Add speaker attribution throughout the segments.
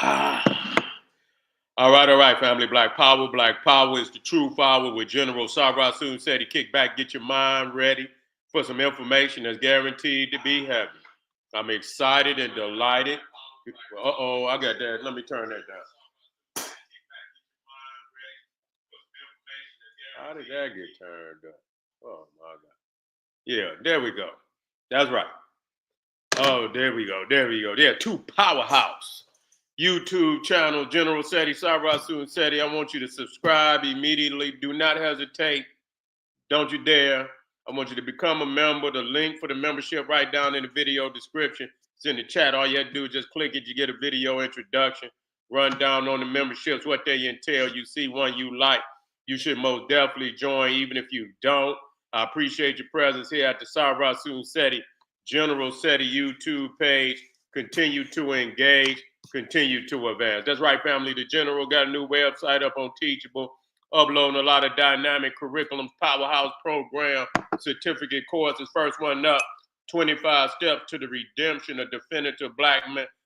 Speaker 1: All right, family. Black Power. Black Power is the true power with General Sarah Soon said he kick back, get your mind ready for some information that's guaranteed to be heavy. I'm excited and delighted. Uh-oh, I got that. Let me turn that down. How did that get turned up? Oh, my God. Yeah, there we go. That's right. Oh, there we go. There are two powerhouse YouTube channel, General Seti, Sarasu and Seti. I want you to subscribe immediately. Do not hesitate. Don't you dare. I want you to become a member. The link for the membership right down in the video description. It's in the chat. All you have to do is just click it. You get a video introduction. Run down on the memberships, what they entail. You see one you like, you should most definitely join, even if you don't. I appreciate your presence here at the Sarasu Seti, General Seti YouTube page. Continue to engage. Continue to advance. That's right, family. The General got a new website up on Teachable, uploading a lot of dynamic curriculums, powerhouse program, certificate courses. First one up, 25 Steps to the Redemption of Definitive Black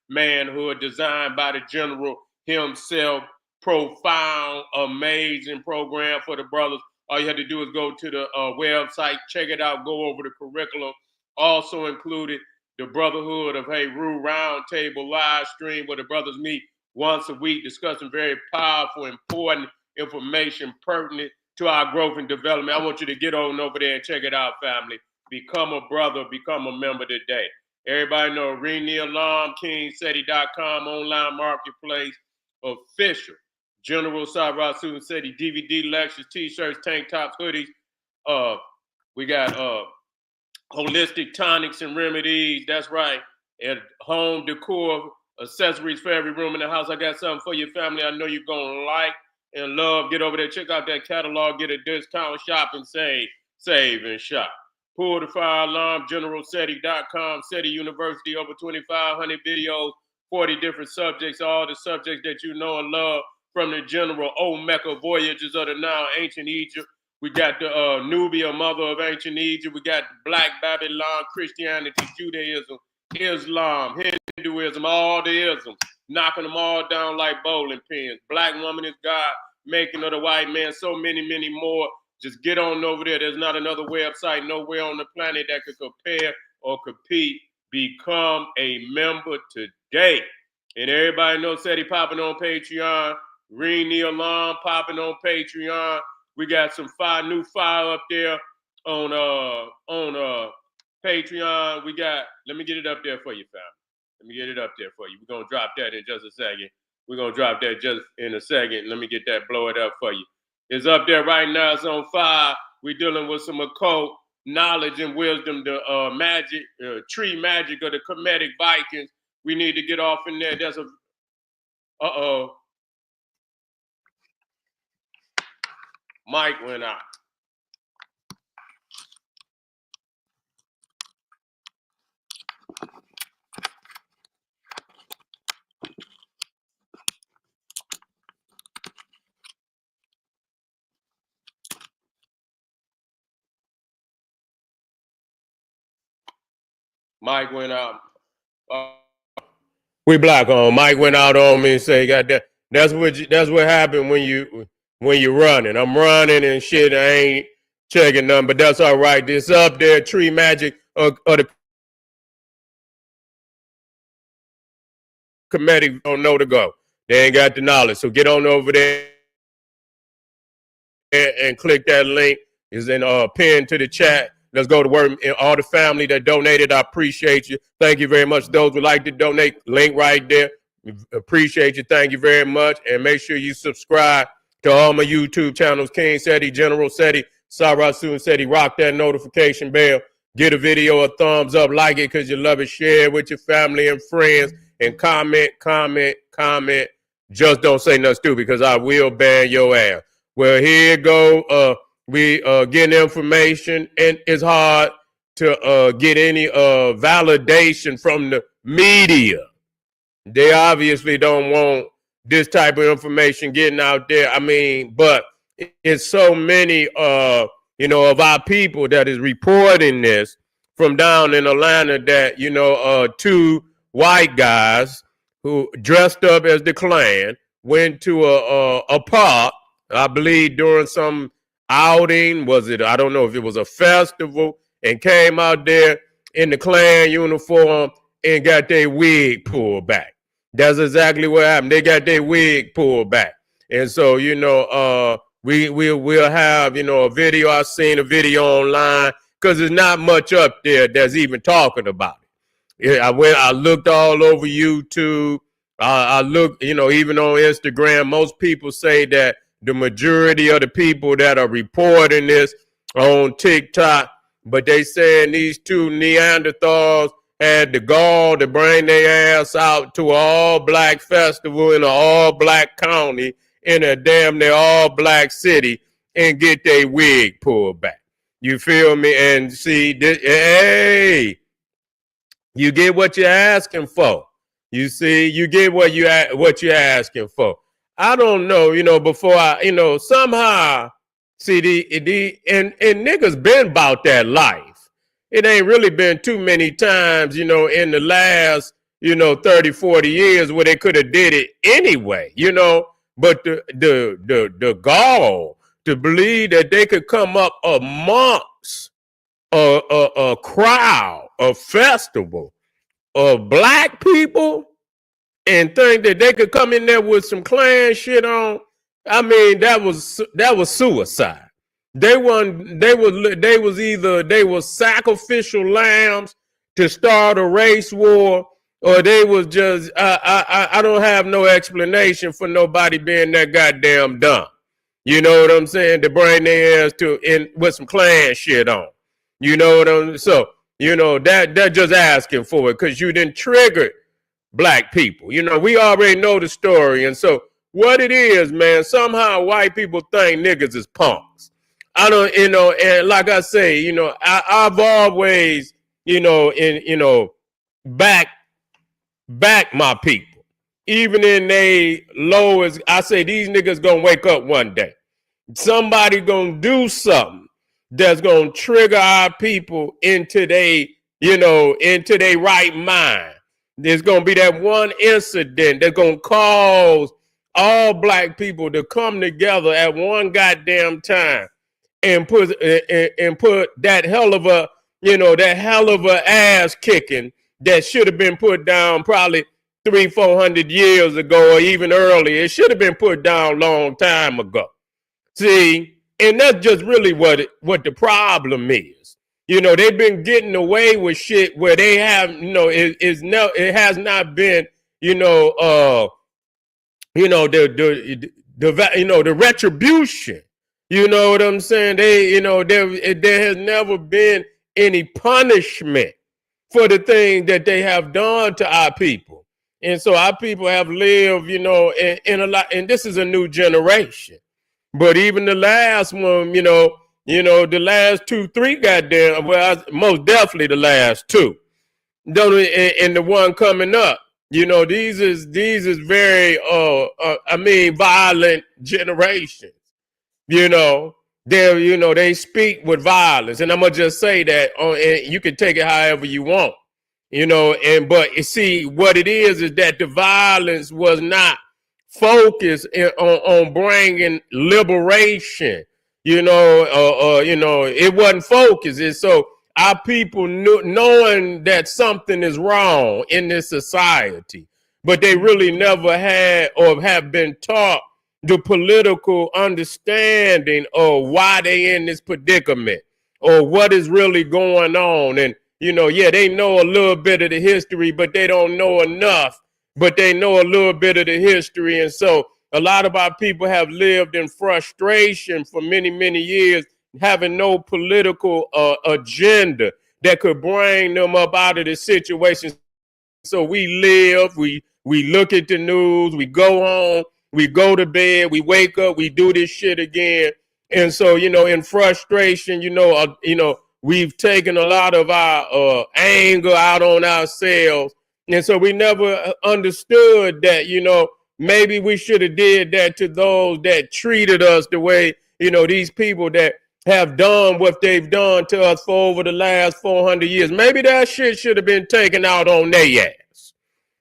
Speaker 1: Manhood, designed by the General himself. Profound, amazing program for the brothers. All you have to do is go to the website, check it out, go over the curriculum. Also included the Brotherhood of Heru Roundtable live stream where the brothers meet once a week discussing very powerful, important information pertinent to our growth and development. I want you to get on over there and check it out, family. Become a brother, become a member today. Everybody know Ring the Alarm, KingSeti.com, online marketplace, official. General Sarasu Seti DVD lectures, t-shirts, tank tops, hoodies. We got holistic tonics and remedies. That's right. And home decor, accessories for every room in the house. I got something for your family I know you're going to like and love. Get over there, check out that catalog, get a discount, shop and save and shop. Pull the fire alarm, GeneralSeti.com, Seti University, over 2,500 videos, 40 different subjects, all the subjects that you know and love from the General. Old Mecca, Voyages of the Nile, Ancient Egypt. We got the Nubia, mother of ancient Egypt. We got Black Babylon, Christianity, Judaism, Islam, Hinduism, all the isms, knocking them all down like bowling pins. Black woman is God, making of the white man, so many, many more. Just get on over there. There's not another website nowhere on the planet that could compare or compete. Become a member today. And everybody knows Seti popping on Patreon. Ring the Alarm popping on Patreon. We got some new fire up there on Patreon. We got, let me get it up there for you, fam. Let me get it up there for you. We're going to drop that in just a second. We're going to drop that just in a second. Let me get that, blow it up for you. It's up there right now. It's on fire. We're dealing with some occult knowledge and wisdom, the magic, tree magic of the Kemetic Vikings. We need to get off in there. There's a, mic went out. Mike went out. We black on. Mike went out on me and say, "God, that's what happened when you're running. I'm running and shit. I ain't checking nothing, but that's all right. This up there, tree magic of the Kemetic don't know to go. They ain't got the knowledge. So get on over there and click that link. It's in pinned to the chat. Let's go to work. And all the family that donated, I appreciate you. Thank you very much. Those who like to donate, link right there. Appreciate you. Thank you very much. And make sure you subscribe to all my YouTube channels, King Seti, General Seti, Sarasu and Seti. Rock that notification bell. Get a video a thumbs up. Like it because you love it. Share it with your family and friends. And comment. Just don't say nothing stupid because I will ban your ass. Well, here you go. We getting information, and it's hard to get any validation from the media. They obviously don't want this type of information getting out there. I mean, but it's so many, of our people that is reporting this from down in Atlanta that, two white guys
Speaker 2: who dressed up as the Klan, went to a park, I believe during some outing, was it, I don't know if it was a festival, and came out there in the Klan uniform and got their wig pulled back. That's exactly what happened. They got their wig pulled back. And so, we'll have, a video. I've seen a video online because there's not much up there that's even talking about it. Yeah, I looked all over YouTube. I looked, even on Instagram. Most people say that the majority of the people that are reporting this on TikTok, but they saying these two Neanderthals had the gall to bring their ass out to an all-black festival in an all-black county in a damn near all-black city and get their wig pulled back. You feel me? And see, hey, you get what you're asking for. You see, you get what you're asking for. I don't know, before somehow, see, and niggas been about that life. It ain't really been too many times, in the last, 30, 40 years where they could have did it anyway, but the gall to believe that they could come up amongst a crowd, a festival of black people and think that they could come in there with some Klan shit on. I mean, that was suicide. They was sacrificial lambs to start a race war, or they was just I don't have no explanation for nobody being that goddamn dumb. You know what I'm saying? To bring their ass with some Klan shit on. You know what I'm so, that just asking for it because you didn't trigger black people. We already know the story. And so what it is, man, somehow white people think niggas is punks. I don't, and like I say, I've always, back my people. Even in they lowest, I say these niggas gonna wake up one day. Somebody gonna do something that's gonna trigger our people into they right mind. There's gonna be that one incident that's gonna cause all black people to come together at one goddamn time and put that hell of a ass kicking that should have been put down probably 300-400 years ago or even earlier. It should have been put down a long time ago. See, and that's just really what the problem is. They've been getting away with shit where they have, it has not been, the retribution. You know what I'm saying? There has never been any punishment for the thing that they have done to our people. And so our people have lived, in a lot, and this is a new generation. But even the last one, the last 2-3 goddamn, well, most definitely the last two. And the one coming up, these is very, violent generations. They speak with violence, and I'm gonna just say that. And you can take it however you want, but you see what it is that the violence was not focused on bringing liberation. It wasn't focused. And so our people knowing that something is wrong in this society, but they really never had or have been taught the political understanding of why they in this predicament or what is really going on. And, they know a little bit of the history, but they don't know enough, but they know a little bit of the history. And so a lot of our people have lived in frustration for many, many years, having no political agenda that could bring them up out of the situation. So we live, we look at the news, we go on, we go to bed, we wake up, we do this shit again. And so, in frustration, we've taken a lot of our anger out on ourselves. And so we never understood that, maybe we should have did that to those that treated us the way, these people that have done what they've done to us for over the last 400 years. Maybe that shit should have been taken out on their ass.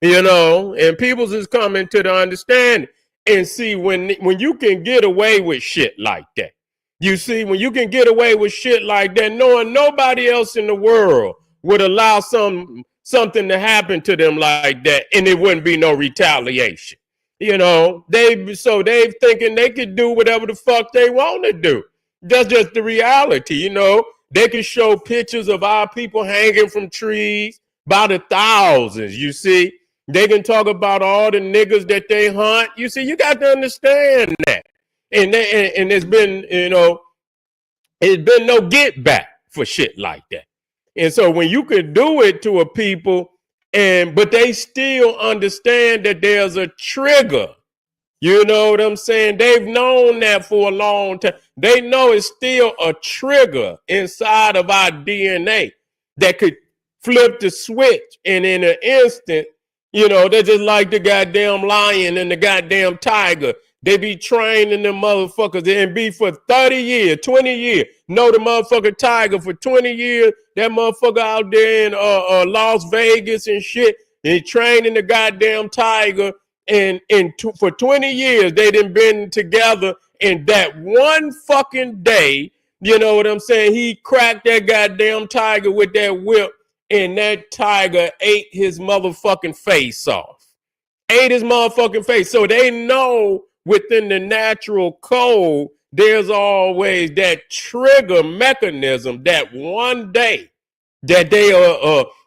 Speaker 2: And people's is coming to the understanding. And see, when you can get away with shit like that, you see, when you can get away with shit like that, knowing nobody else in the world would allow something to happen to them like that, and it wouldn't be no retaliation. They thinking they could do whatever the fuck they want to do. That's just the reality. They can show pictures of our people hanging from trees by the thousands. You see, they can talk about all the niggas that they hunt. You see, you got to understand that. And it's been, it's been no get back for shit like that. And so when you can do it to a people, but they still understand that there's a trigger. You know what I'm saying? They've known that for a long time. They know it's still a trigger inside of our DNA that could flip the switch. And in an instant, they're just like the goddamn lion and the goddamn tiger. They be training them motherfuckers and be for 30 years, 20 years. Know the motherfucking tiger for 20 years. That motherfucker out there in Las Vegas and shit. And training the goddamn tiger. And for 20 years, they done been together. And that one fucking day, you know what I'm saying? He cracked that goddamn tiger with that whip. And that tiger ate his motherfucking face off. Ate his motherfucking face. So they know within the natural code, there's always that trigger mechanism that one day that they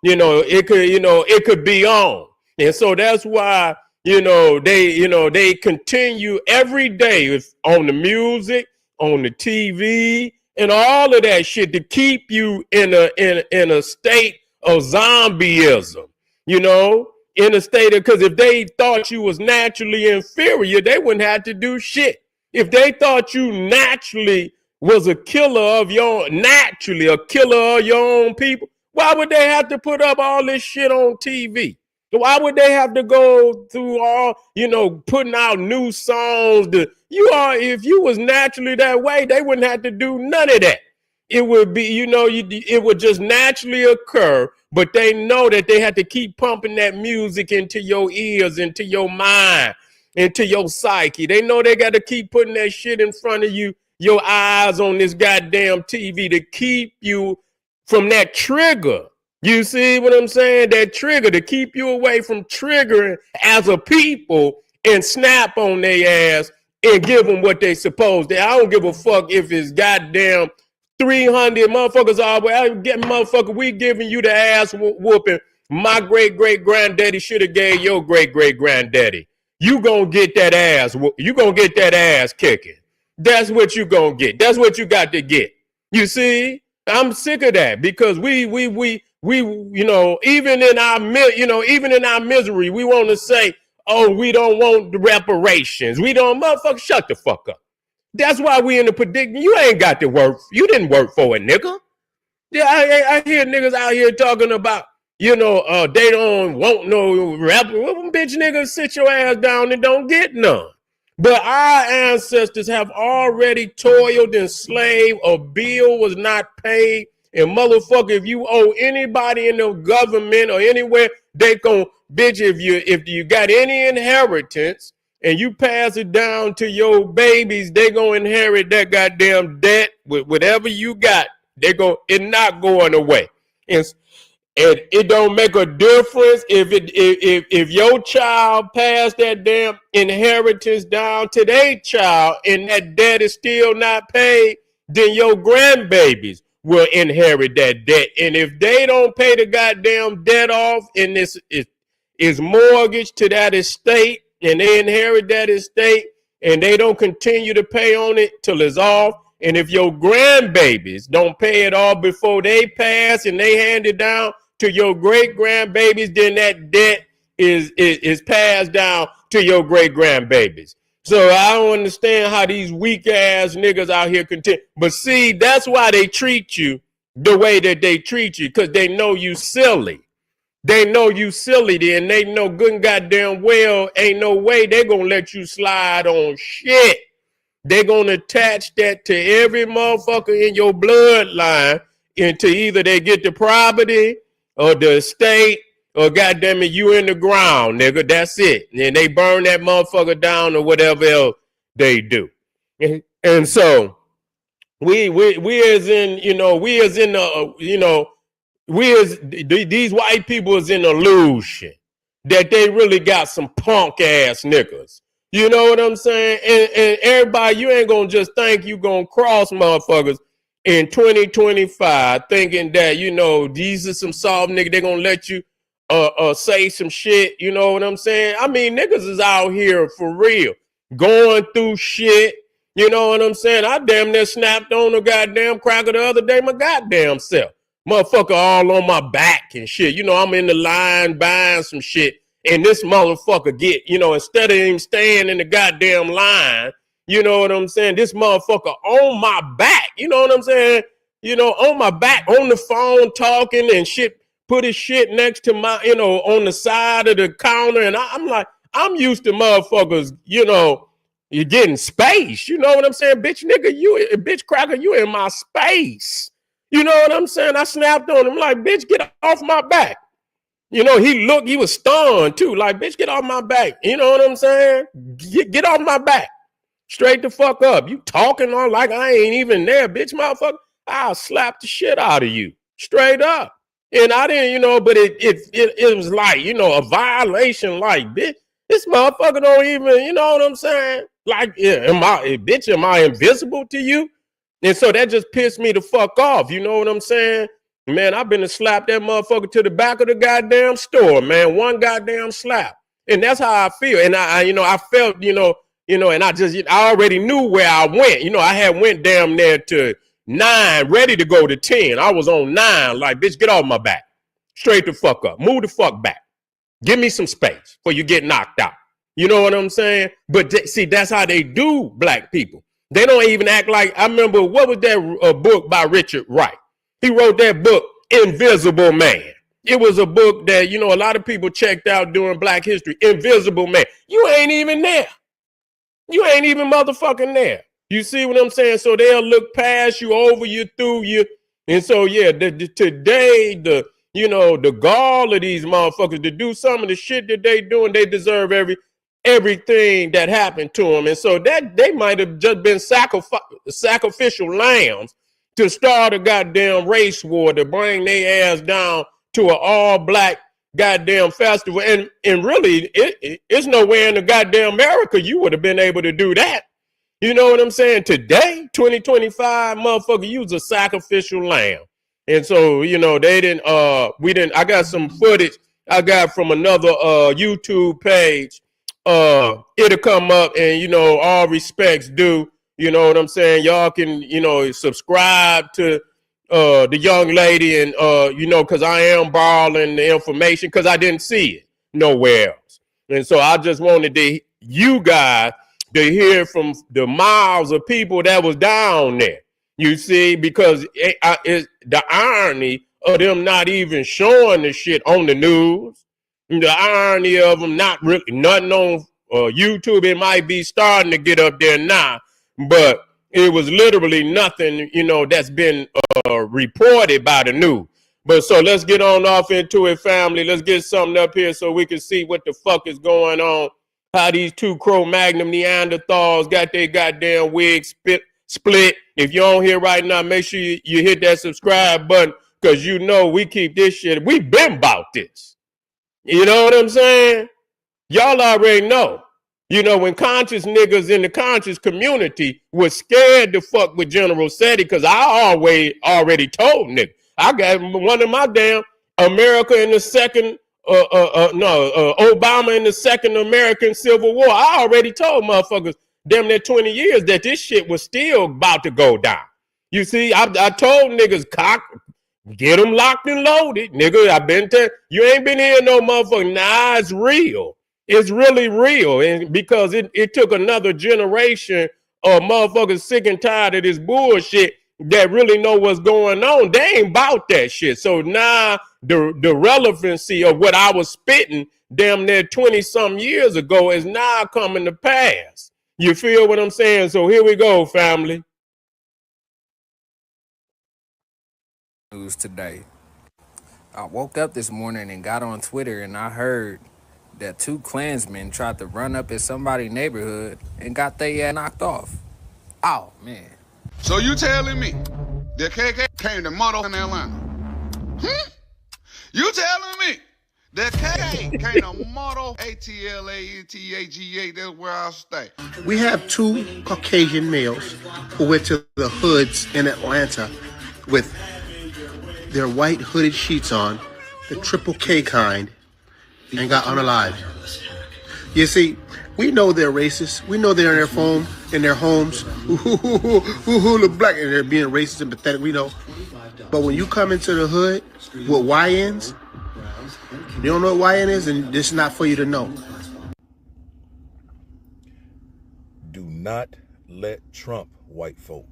Speaker 2: it could be on. And so that's why, they continue every day on the music, on the TV, and all of that shit to keep you in a state of zombieism, in a state of, because if they thought you was naturally inferior, they wouldn't have to do shit. If they thought you naturally was a killer of your own people, why would they have to put up all this shit on TV? Why would they have to go through all, putting out new songs? If you was naturally that way, they wouldn't have to do none of that. It would be, it would just naturally occur, but they know that they have to keep pumping that music into your ears, into your mind, into your psyche. They know they got to keep putting that shit in front of you, your eyes on this goddamn TV to keep you from that trigger. You see what I'm saying? That trigger, to keep you away from triggering as a people and snap on their ass and give them what they supposed to. I don't give a fuck if it's goddamn 300 motherfuckers all the way. I get motherfucker, we giving you the ass whooping my great-great-granddaddy should have gave your great-great-granddaddy. You gonna get that ass. You gonna get that ass kicking. That's what you gonna get. That's what you got to get. You see? I'm sick of that because we even in our misery, we want to say, oh, we don't want the reparations. We don't, motherfucker, shut the fuck up. That's why we in the predicament. You ain't got to work. You didn't work for it, nigga. Yeah, I hear niggas out here talking about, they don't want no rap. Well, bitch, niggas, sit your ass down and don't get none. But our ancestors have already toiled and slaved. A bill was not paid. And motherfucker, if you owe anybody in the government or anywhere, they gon' bitch, if you got any inheritance and you pass it down to your babies, they gonna inherit that goddamn debt with whatever you got. It's not going away. And it don't make a difference if your child passed that damn inheritance down to their child and that debt is still not paid, then your grandbabies will inherit that debt. And if they don't pay the goddamn debt off and this is mortgage to that estate and they inherit that estate and they don't continue to pay on it till it's off, and if your grandbabies don't pay it off before they pass and they hand it down to your great grandbabies, then that debt is passed down to your great grandbabies. So I don't understand how these weak ass niggas out here continue. But see, that's why they treat you the way that they treat you, because they know you silly. They know you silly, and they know good and goddamn well ain't no way they gonna let you slide on shit. They gonna attach that to every motherfucker in your bloodline until either they get the property or the estate or goddamn it, you in the ground, nigga. That's it. And they burn that motherfucker down or whatever else they do. And so we as in, we as in the, we as these white people is in illusion that they really got some punk ass niggas. You know what I'm saying? And everybody, you ain't gonna just think you gonna cross motherfuckers in 2025 thinking that, these are some soft niggas, they gonna let you say some shit, you know what I'm saying? I mean, niggas is out here for real, going through shit, you know what I'm saying? I damn near snapped on a goddamn cracker the other day, my goddamn self. Motherfucker all on my back and shit. I'm in the line buying some shit, and this motherfucker get, instead of him staying in the goddamn line, you know what I'm saying? This motherfucker on my back, you know what I'm saying? On my back, on the phone talking and shit, put his shit next to my, on the side of the counter. And I'm like, I'm used to motherfuckers, you're getting space. You know what I'm saying? Bitch, nigga, bitch cracker, you in my space. You know what I'm saying? I snapped on him like, bitch, get off my back. He was stunned too. Like, bitch, get off my back. You know what I'm saying? Get off my back. Straight the fuck up. You talking on like I ain't even there, bitch, motherfucker. I'll slap the shit out of you. Straight up. And I didn't, but it was like, a violation. Like, bitch, this motherfucker don't even, you know what I'm saying? Like, yeah, am I invisible to you? And so that just pissed me the fuck off. You know what I'm saying? Man, I've been to slap that motherfucker to the back of the goddamn store, man. One goddamn slap. And that's how I feel. And I felt, and I already knew where I went. I had went damn near to 9, ready to go to 10. I was on 9, like, bitch, get off my back. Straight the fuck up. Move the fuck back. Give me some space before you get knocked out. You know what I'm saying? But see, that's how they do black people. They don't even act like, I remember, what was that book by Richard Wright? He wrote that book, Invisible Man. It was a book that, a lot of people checked out during Black History. Invisible Man. You ain't even there. You ain't even motherfucking there. You see what I'm saying? So they'll look past you, over you, through you. And so, yeah, today, the gall of these motherfuckers to do some of the shit that they doing, they deserve everything that happened to them. And so that they might have just been sacrificial lambs to start a goddamn race war to bring their ass down to an all-black goddamn festival. And really, it's nowhere in the goddamn America you would have been able to do that. You know what I'm saying? Today, 2025, motherfucker, you was a sacrificial lamb. And so, they didn't, I got some footage I got from another YouTube page. It'll come up, and, all respects due. You know what I'm saying? Y'all can, subscribe to the young lady, and, because I am borrowing the information because I didn't see it nowhere else. And so I just wanted you guys to hear from the miles of people that was down there. You see, because it's the irony of them not even showing the shit on the news. The irony of them not really, nothing on YouTube. It might be starting to get up there now, but it was literally nothing, that's been reported by the news. But so let's get on off into it, family. Let's get something up here so we can see what the fuck is going on. How these two Cro-Magnon Neanderthals got their goddamn wigs split. If you're on here right now, make sure you hit that subscribe button, because we keep this shit. We been about this. You know what I'm saying? Y'all already know. When conscious niggas in the conscious community was scared to fuck with General Seti, because I already told niggas. I got one of my damn America in the second, Obama in the second American Civil War. I already told motherfuckers damn near 20 years that this shit was still about to go down. You see, I told niggas, get them locked and loaded. Nigga, I've been telling you, ain't been here no motherfucker. Nah, it's real. It's really real. And because it took another generation of motherfuckers sick and tired of this bullshit that really know what's going on. They ain't about that shit. So now the relevancy of what I was spitting damn near 20-some years ago is now coming to pass. You feel what I'm saying? So here we go, family.
Speaker 3: News today. I woke up this morning and got on Twitter and I heard that 2 Klansmen tried to run up in somebody's neighborhood and got their ass knocked off. Oh, man.
Speaker 4: So you telling me that KK came to model in Atlanta? You telling me that KK came to model ATLANTAGA, that's where I stay?
Speaker 5: We have 2 Caucasian males who went to the hoods in Atlanta with their white hooded sheets on, the triple K kind, and got unalived. You see, we know they're racist. We know they're in their homes, the black, and they're being racist and pathetic. We know. But when you come into the hood with YNs, you don't know what YN is, and this is not for you to know.
Speaker 6: Do not let Trump white folk.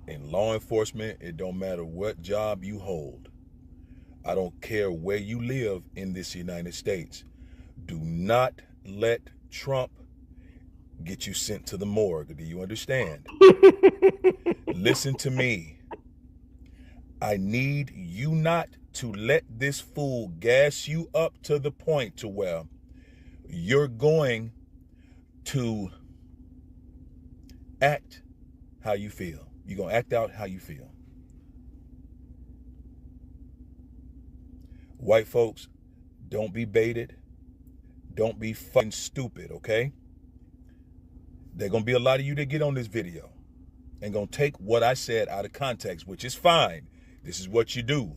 Speaker 6: In law enforcement, it don't matter what job you hold. I don't care where you live in this United States. Do not let Trump get you sent to the morgue. Do you understand? Listen to me. I need you not to let this fool gas you up to the point to where you're going to act how you feel. You're going to act out how you feel. White folks, don't be baited. Don't be fucking stupid, okay? There are going to be a lot of you that get on this video and going to take what I said out of context, which is fine. This is what you do.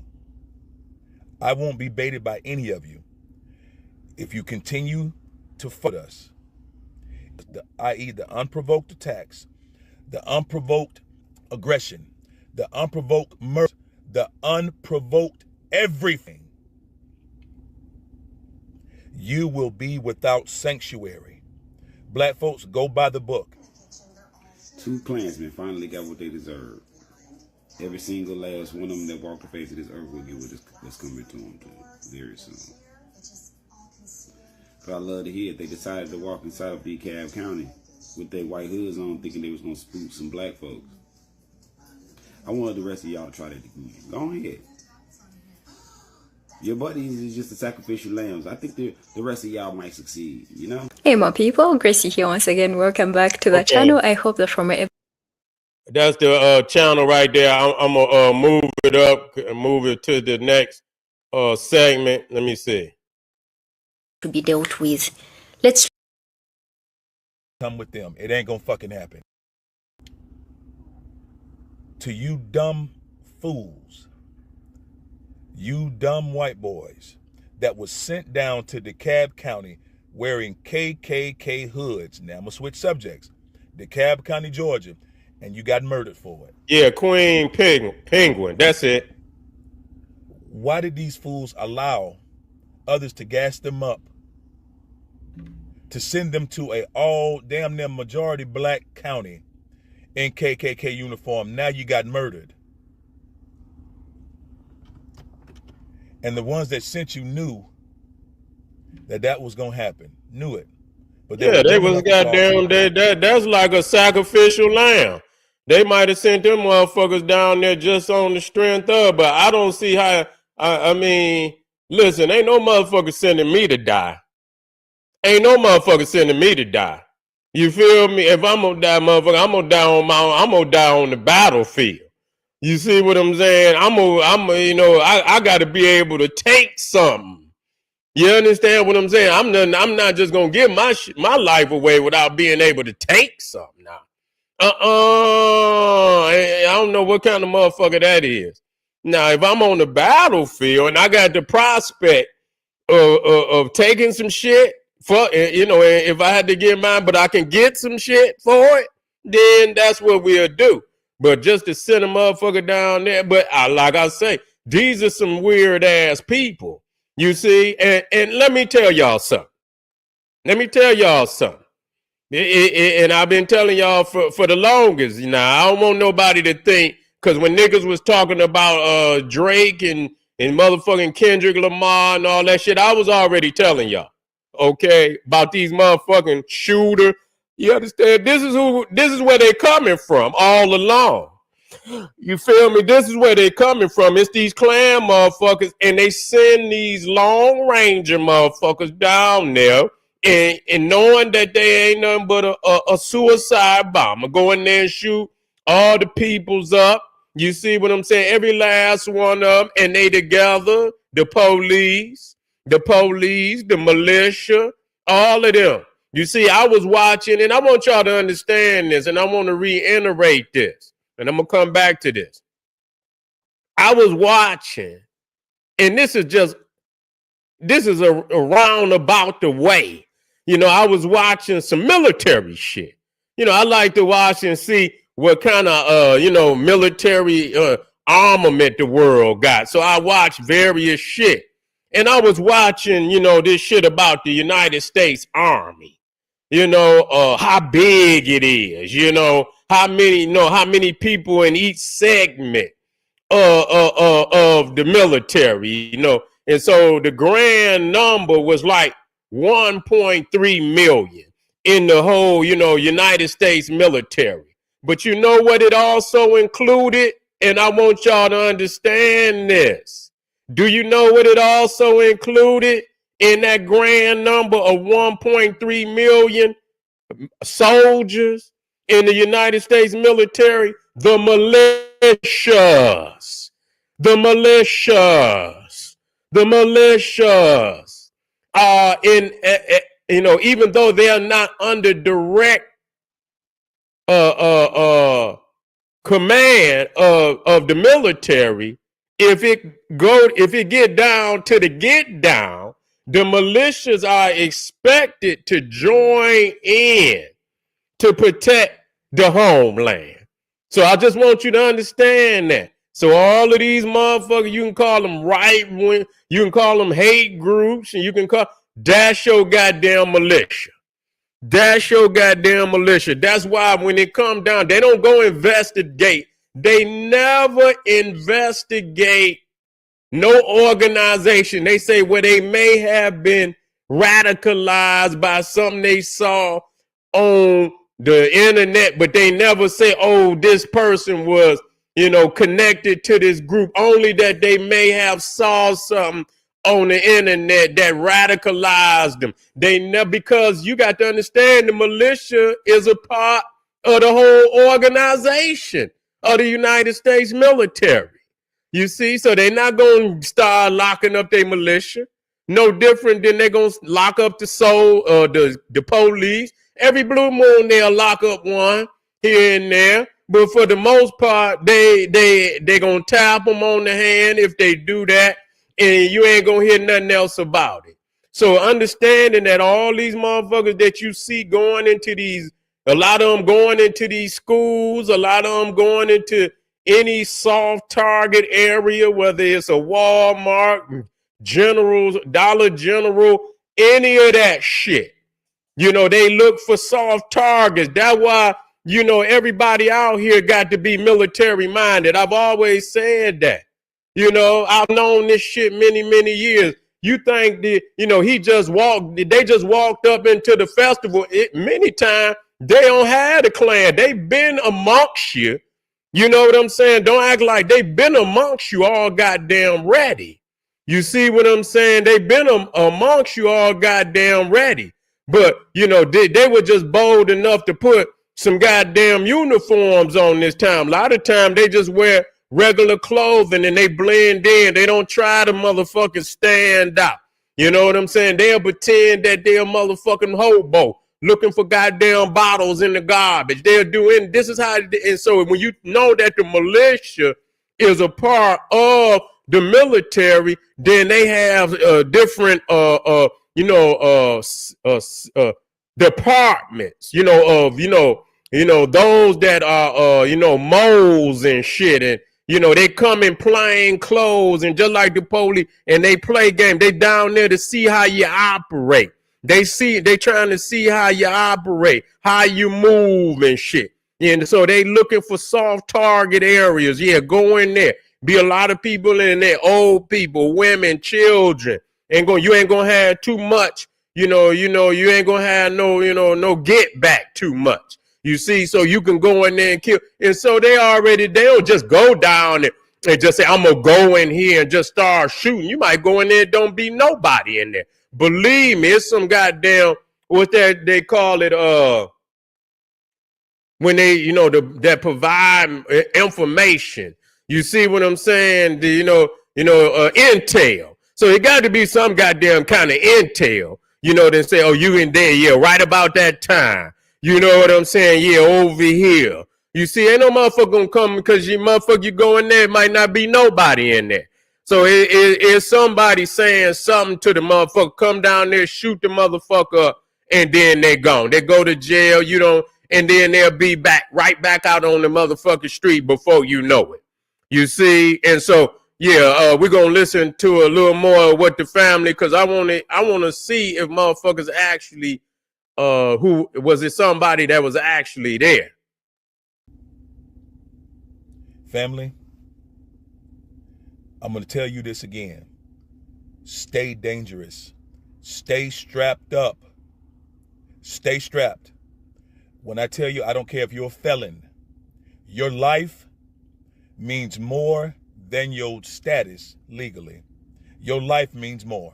Speaker 6: I won't be baited by any of you. If you continue to fuck us, i.e. the unprovoked attacks, the unprovoked aggression, the unprovoked murder, the unprovoked everything, you will be without sanctuary. Black folks, go by the book.
Speaker 7: 2 Klansmen finally got what they deserve. Every single last one of them that walked the face of this earth will get what's coming to them very soon. But I love to hear it. They decided to walk inside of DeKalb County with their white hoods on, thinking they was going to spook some black folks. I wanted the rest of y'all to try that again. Go ahead. Your buddies is just the sacrificial lambs. I think the rest of y'all might succeed, you know?
Speaker 8: Hey, my people. Gracie here once again. Welcome back to the channel. I hope that from my...
Speaker 2: That's the channel right there. I'm gonna move it up, move it to the next segment. Let me see.
Speaker 8: To be dealt with. Let's
Speaker 6: Come with them. It ain't gonna fucking happen. To you dumb fools, you dumb white boys that was sent down to DeKalb County wearing KKK hoods. Now I'm gonna switch subjects. DeKalb County, Georgia, and you got murdered for it.
Speaker 2: Yeah, Queen Penguin. That's it.
Speaker 6: Why did these fools allow others to gas them up, to send them to a all damn near majority black county in KKK uniform? Now you got murdered. And the ones that sent you knew that was going to happen. Knew it. But
Speaker 2: they was goddamn, that's like a sacrificial lamb. They might have sent them motherfuckers down there just on the strength of, but I don't see how, I mean, listen, ain't no motherfucker sending me to die. Ain't no motherfucker sending me to die. You feel me? If I'm gonna die, motherfucker, I'm gonna die on the battlefield. You see what I'm saying? I gotta be able to take something. You understand what I'm saying? I'm not just gonna give my life away without being able to take something now. I don't know what kind of motherfucker that is. Now, if I'm on the battlefield and I got the prospect of taking some shit for, if I had to get mine, but I can get some shit for it, then that's what we'll do. But just to send a motherfucker down there, but like I say, these are some weird ass people, you see. And let me tell y'all something. And I've been telling y'all for the longest. I don't want nobody to think, because when niggas was talking about Drake and motherfucking Kendrick Lamar and all that shit, I was already telling y'all, okay, about these motherfucking shooter. You understand? This is where they coming from all along. You feel me? This is where they coming from. It's these Klan motherfuckers, and they send these Long Ranger motherfuckers down there, and knowing that they ain't nothing but a suicide bomber. Go in there and shoot all the peoples up. You see what I'm saying? Every last one of them, and they together, the police, the militia, all of them. You see, I was watching, and I want y'all to understand this, and I want to reiterate this, and I'm going to come back to this. I was watching, and this is a roundabout the way. You know, I was watching some military shit. You know, I like to watch and see what kind of, military armament the world got. So I watched various shit. And I was watching, this shit about the United States Army. How big it is, how many people in each segment of the military, And so the grand number was like 1.3 million in the whole, United States military. But you know what it also included? And I want y'all to understand this. Do you know what it also included in that grand number of 1.3 million soldiers in the United States military? The militias. The militias are even though they are not under direct command of the military, if it get down to the get down, the militias are expected to join in to protect the homeland. So I just want you to understand that. So all of these motherfuckers, you can call them right wing, you can call them hate groups, and you can call that's your goddamn militia. That's your goddamn militia. That's why when it come down, they don't go investigate. They never investigate no organization. They say, well, they may have been radicalized by something they saw on the internet, but they never say, oh, this person was, connected to this group. Only that they may have saw something on the internet that radicalized them. Because you got to understand, the militia is a part of the whole organization of the United States military. You see, so they're not going to start locking up their militia. No different than they're going to lock up the police. Every blue moon, they'll lock up one here and there. But for the most part, they going to tap them on the hand if they do that. And you ain't going to hear nothing else about it. So understanding that all these motherfuckers that you see going into these, a lot of them going into these schools, a lot of them going into any soft target area, whether it's a Walmart, Dollar General, any of that shit. They look for soft targets. That's why, everybody out here got to be military minded. I've always said that. I've known this shit many, many years. You think that, they just walked up into the festival. Many times they don't have a Klan. They've been amongst you. You know what I'm saying? Don't act like they've been amongst you all goddamn ready. You see what I'm saying? They've been amongst you all goddamn ready. But, they were just bold enough to put some goddamn uniforms on this time. A lot of time they just wear regular clothing and they blend in. They don't try to motherfucking stand out. You know what I'm saying? They'll pretend that they're a motherfucking hobo looking for goddamn bottles in the garbage. They'll do it. This is how, and so when you know that the militia is a part of the military, then they have different, departments, those that are, moles and shit. And, they come in plain clothes and just like the police, and they play game. They down there to see how you operate. They trying to see how you operate, how you move and shit. And so they looking for soft target areas. Yeah, go in there. Be a lot of people in there, old people, women, children. You ain't gonna have too much, you ain't gonna have no get back too much. You see, so you can go in there and kill. And so they don't just go down and just say, I'm going to go in here and just start shooting. You might go in there and don't be nobody in there. Believe me, it's some goddamn, what they call it, when they, that provide information. You see what I'm saying? Intel. So it got to be some goddamn kind of intel, they say, oh, you in there, yeah, right about that time. You know what I'm saying? Yeah, over here. You see, ain't no motherfucker gonna come because you go in there, it might not be nobody in there. So it's somebody saying something to the motherfucker, come down there, shoot the motherfucker up, and then they gone. They go to jail, and then they'll be right back out on the motherfucking street before you know it. You see? And so, yeah, we're going to listen to a little more of what the family, because I want to see if motherfuckers actually, who was it somebody that was actually there?
Speaker 6: Family, I'm going to tell you this again. Stay dangerous. Stay strapped up. Stay strapped. When I tell you, I don't care if you're a felon, your life means more than your status legally. Your life means more.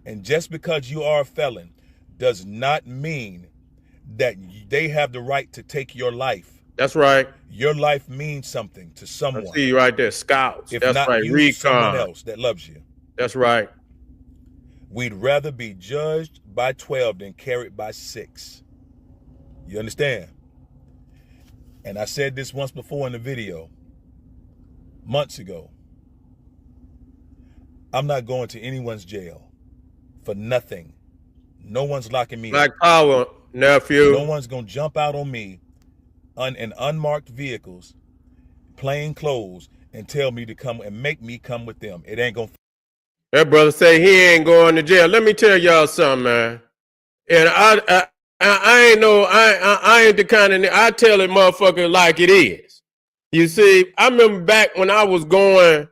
Speaker 6: And just because you are a felon does not mean that they have the right to take your life.
Speaker 2: That's right.
Speaker 6: Your life means something to someone.
Speaker 2: I see you right there, Scouts.
Speaker 6: If
Speaker 2: that's
Speaker 6: not
Speaker 2: right,
Speaker 6: you,
Speaker 2: Recon.
Speaker 6: someone else that loves you.
Speaker 2: That's right.
Speaker 6: We'd rather be judged by 12 than carried by 6. You understand? And I said this once before in the video, months ago. I'm not going to anyone's jail for nothing. No one's locking me
Speaker 2: Black
Speaker 6: up.
Speaker 2: Power, nephew.
Speaker 6: No one's going to jump out on me in unmarked vehicles, plain clothes, and tell me to come and make me come with them. It ain't going to.
Speaker 2: That brother say he ain't going to jail. Let me tell y'all something, man. And I ain't the kind of, I tell it motherfucker like it is. You see, I remember back when I was going,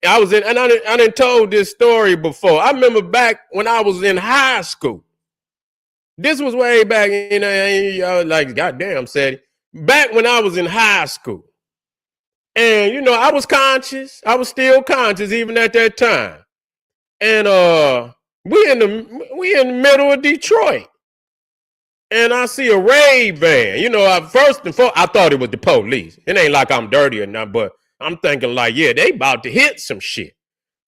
Speaker 2: I done told this story before. I remember back when I was in high school. This was way back, like, goddamn, said it. Back when I was in high school. And, I was conscious. I was still conscious even at that time. And we in the middle of Detroit. And I see a raid van. First and foremost, I thought it was the police. It ain't like I'm dirty or nothing, but I'm thinking like, yeah, they about to hit some shit.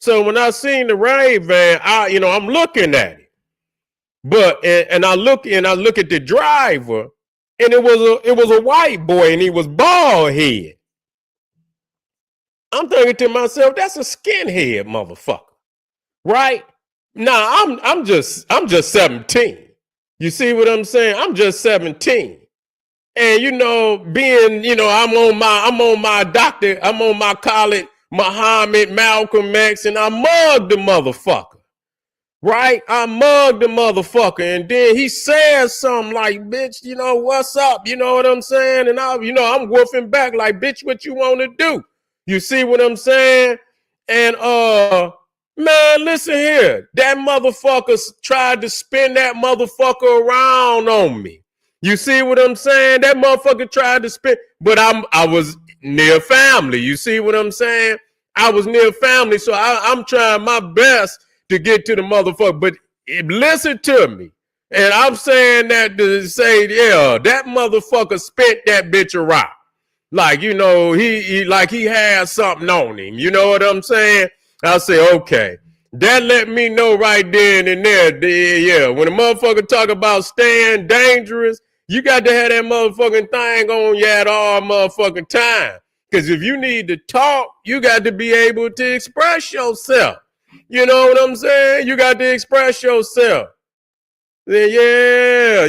Speaker 2: So when I seen the raid van, I'm looking at it. But and I look at the driver, and it was a white boy, and he was bald head. I'm thinking to myself, that's a skinhead motherfucker, right? Now I'm just 17. You see what I'm saying? I'm just 17. And being, I'm on my college, Muhammad, Malcolm X, and I mugged the motherfucker. Right? I mugged the motherfucker. And then he says something like, bitch, what's up? You know what I'm saying? And I'm woofing back like, bitch, what you want to do? You see what I'm saying? And man, listen here. That motherfucker tried to spin that motherfucker around on me. You see what I'm saying? That motherfucker tried to spin, but I was near family. You see what I'm saying? I was near family, so I'm trying my best to get to the motherfucker. But listen to me. And I'm saying that to say, yeah, that motherfucker spent that bitch around. Like, he had something on him. You know what I'm saying? I say, okay. That let me know right then and there. Yeah, when a motherfucker talk about staying dangerous, you got to have that motherfucking thing on you at all motherfucking time. Because if you need to talk, you got to be able to express yourself. You know what I'm saying? You got to express yourself. Yeah.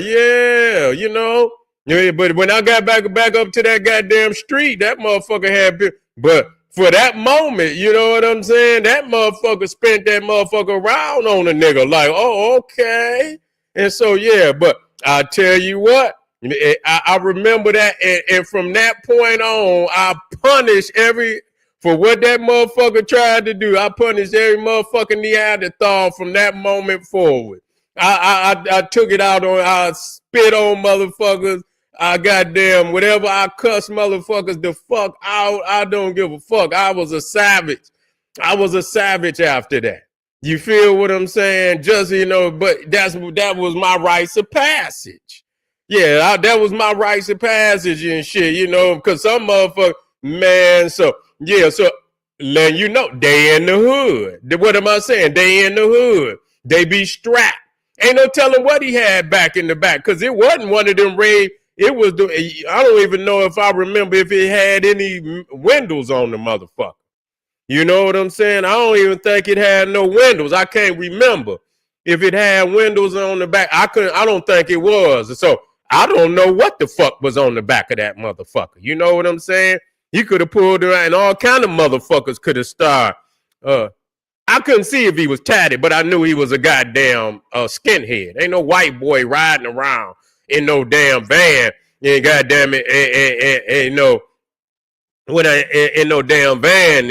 Speaker 2: Yeah, but when I got back up to that goddamn street, that motherfucker had been, but for that moment, you know what I'm saying? That motherfucker spent that motherfucker around on a nigga like, oh, okay. And so, yeah, but I tell you what, I remember that. And from that point on, I punished for what that motherfucker tried to do. I punished every motherfucking Neanderthal from that moment forward. I took it out on, I spit on motherfuckers. I goddamn whatever I cuss motherfuckers the fuck out. I don't give a fuck. I was a savage. I was a savage after that. You feel what I'm saying? Just, but that was my rites of passage. Yeah, that was my rites of passage and shit, because some motherfuckers, man, so letting you know, they in the hood. What am I saying? They in the hood. They be strapped. Ain't no telling what he had back in the back, because it wasn't one of them raid. It was I don't even know if I remember if it had any windows on the motherfucker. You know what I'm saying? I don't even think it had no windows. I can't remember if it had windows on the back. I don't think it was. So I don't know what the fuck was on the back of that motherfucker. You know what I'm saying? He could have pulled it out, and all kind of motherfuckers could have started. I couldn't see if he was tatted, but I knew he was a goddamn skinhead. Ain't no white boy riding around in no damn van, and goddamn it, and in no damn van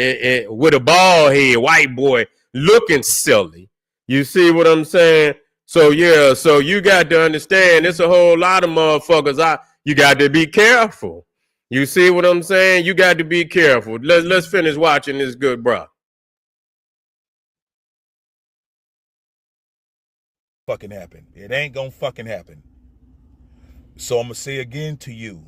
Speaker 2: with a bald head, white boy looking silly. You see what I'm saying? So yeah, so you got to understand, it's a whole lot of motherfuckers. You got to be careful. You see what I'm saying? You got to be careful. Let's finish watching this good, bro.
Speaker 6: Fucking happen. It ain't gonna fucking happen. So I'm gonna say again to you,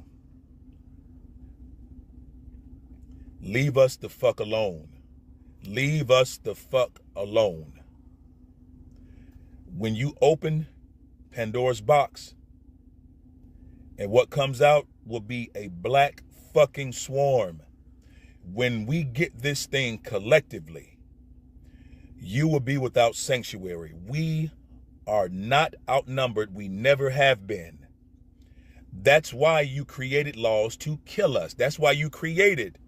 Speaker 6: leave us the fuck alone. Leave us the fuck alone. When you open Pandora's box, and what comes out will be a black fucking swarm. When we get this thing collectively, you will be without sanctuary. We are not outnumbered. We never have been. That's why you created laws to kill us. That's why you created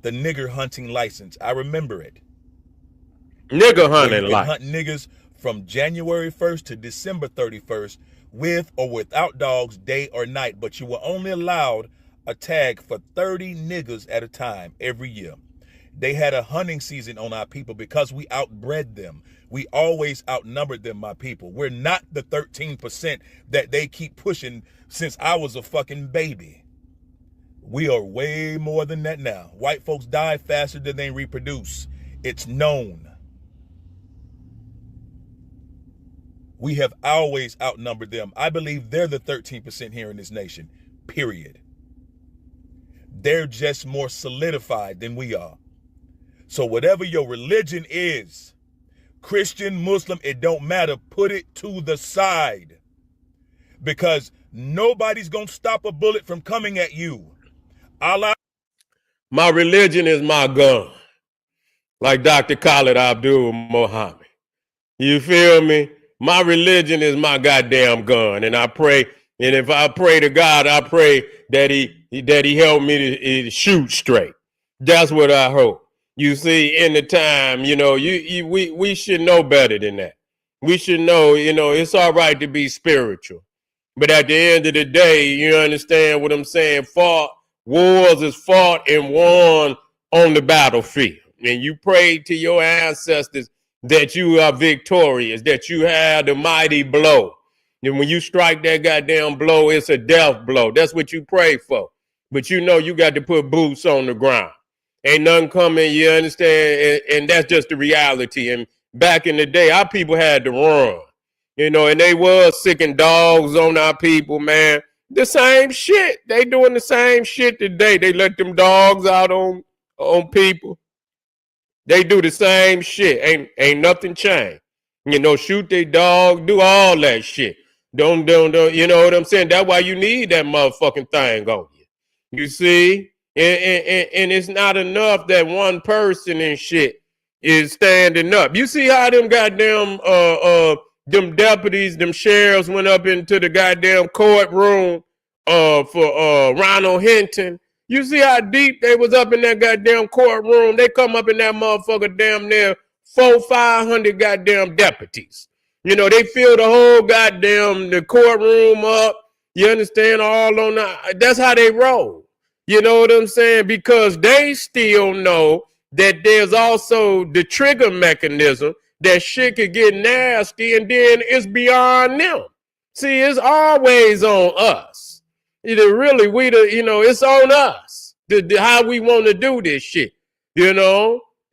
Speaker 6: the nigger hunting license. I remember it.
Speaker 2: Nigger hunting license.
Speaker 6: Hunt niggas from January 1st to December 31st with or without dogs, day or night, but you were only allowed a tag for 30 niggas at a time every year. They had a hunting season on our people because we outbred them. We always outnumbered them, my people. We're not the 13% that they keep pushing since I was a fucking baby. We are way more than that now. White folks die faster than they reproduce. It's known. We have always outnumbered them. I believe they're the 13% here in this nation, period. They're just more solidified than we are. So whatever your religion is, Christian, Muslim, it don't matter. Put it to the side. Because nobody's going to stop a bullet from coming at you. Allah.
Speaker 2: My religion is my gun. Like Dr. Khalid Abdul Muhammad. You feel me? My religion is my goddamn gun. And I pray, and if I pray to God, I pray that he help me to shoot straight. That's what I hope. You see, in the time, we should know better than that. We should know, it's all right to be spiritual. But at the end of the day, you understand what I'm saying? Wars is fought and won on the battlefield. And you pray to your ancestors that you are victorious, that you have the mighty blow. And when you strike that goddamn blow, it's a death blow. That's what you pray for. But you got to put boots on the ground. Ain't nothing coming, you understand? And that's just the reality. And back in the day, our people had to run, and they was sicking dogs on our people, man. The same shit. They doing the same shit today. They let them dogs out on people. They do the same shit. Ain't nothing changed. Shoot their dog, do all that shit. Don't, you know what I'm saying? That's why you need that motherfucking thing on you. You see? And it's not enough that one person and shit is standing up. You see how them goddamn them deputies, them sheriffs went up into the goddamn courtroom for Ronald Hinton. You see how deep they was up in that goddamn courtroom? They come up in that motherfucker damn near 400-500 goddamn deputies. They fill the whole goddamn the courtroom up. You understand? All on that's how they roll. You know what I'm saying? Because they still know that there's also the trigger mechanism that shit could get nasty, and then it's beyond them. See, it's always on us. really, it's on us. How we want to do this shit, and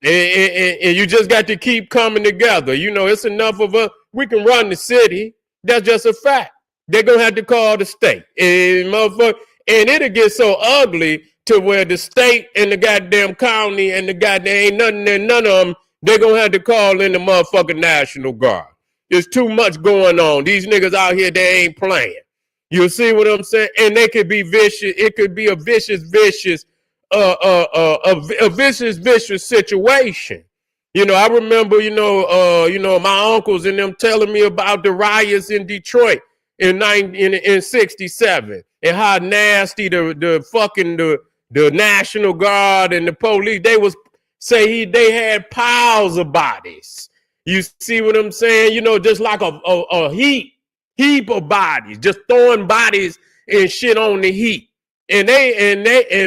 Speaker 2: you just got to keep coming together. It's enough of us. We can run the city. That's just a fact. They're going to have to call the state. And it'll get so ugly to where the state and the goddamn county and the goddamn ain't nothing and none of them, they're going to have to call in the motherfucking National Guard. There's too much going on. These niggas out here, they ain't playing. You see what I'm saying? And they could be vicious. It could be a vicious situation. I remember, my uncles and them telling me about the riots in Detroit in 67 and how nasty the National Guard and the police, they was they had piles of bodies. You see what I'm saying? Just like a heap of bodies, just throwing bodies and shit on the heat. And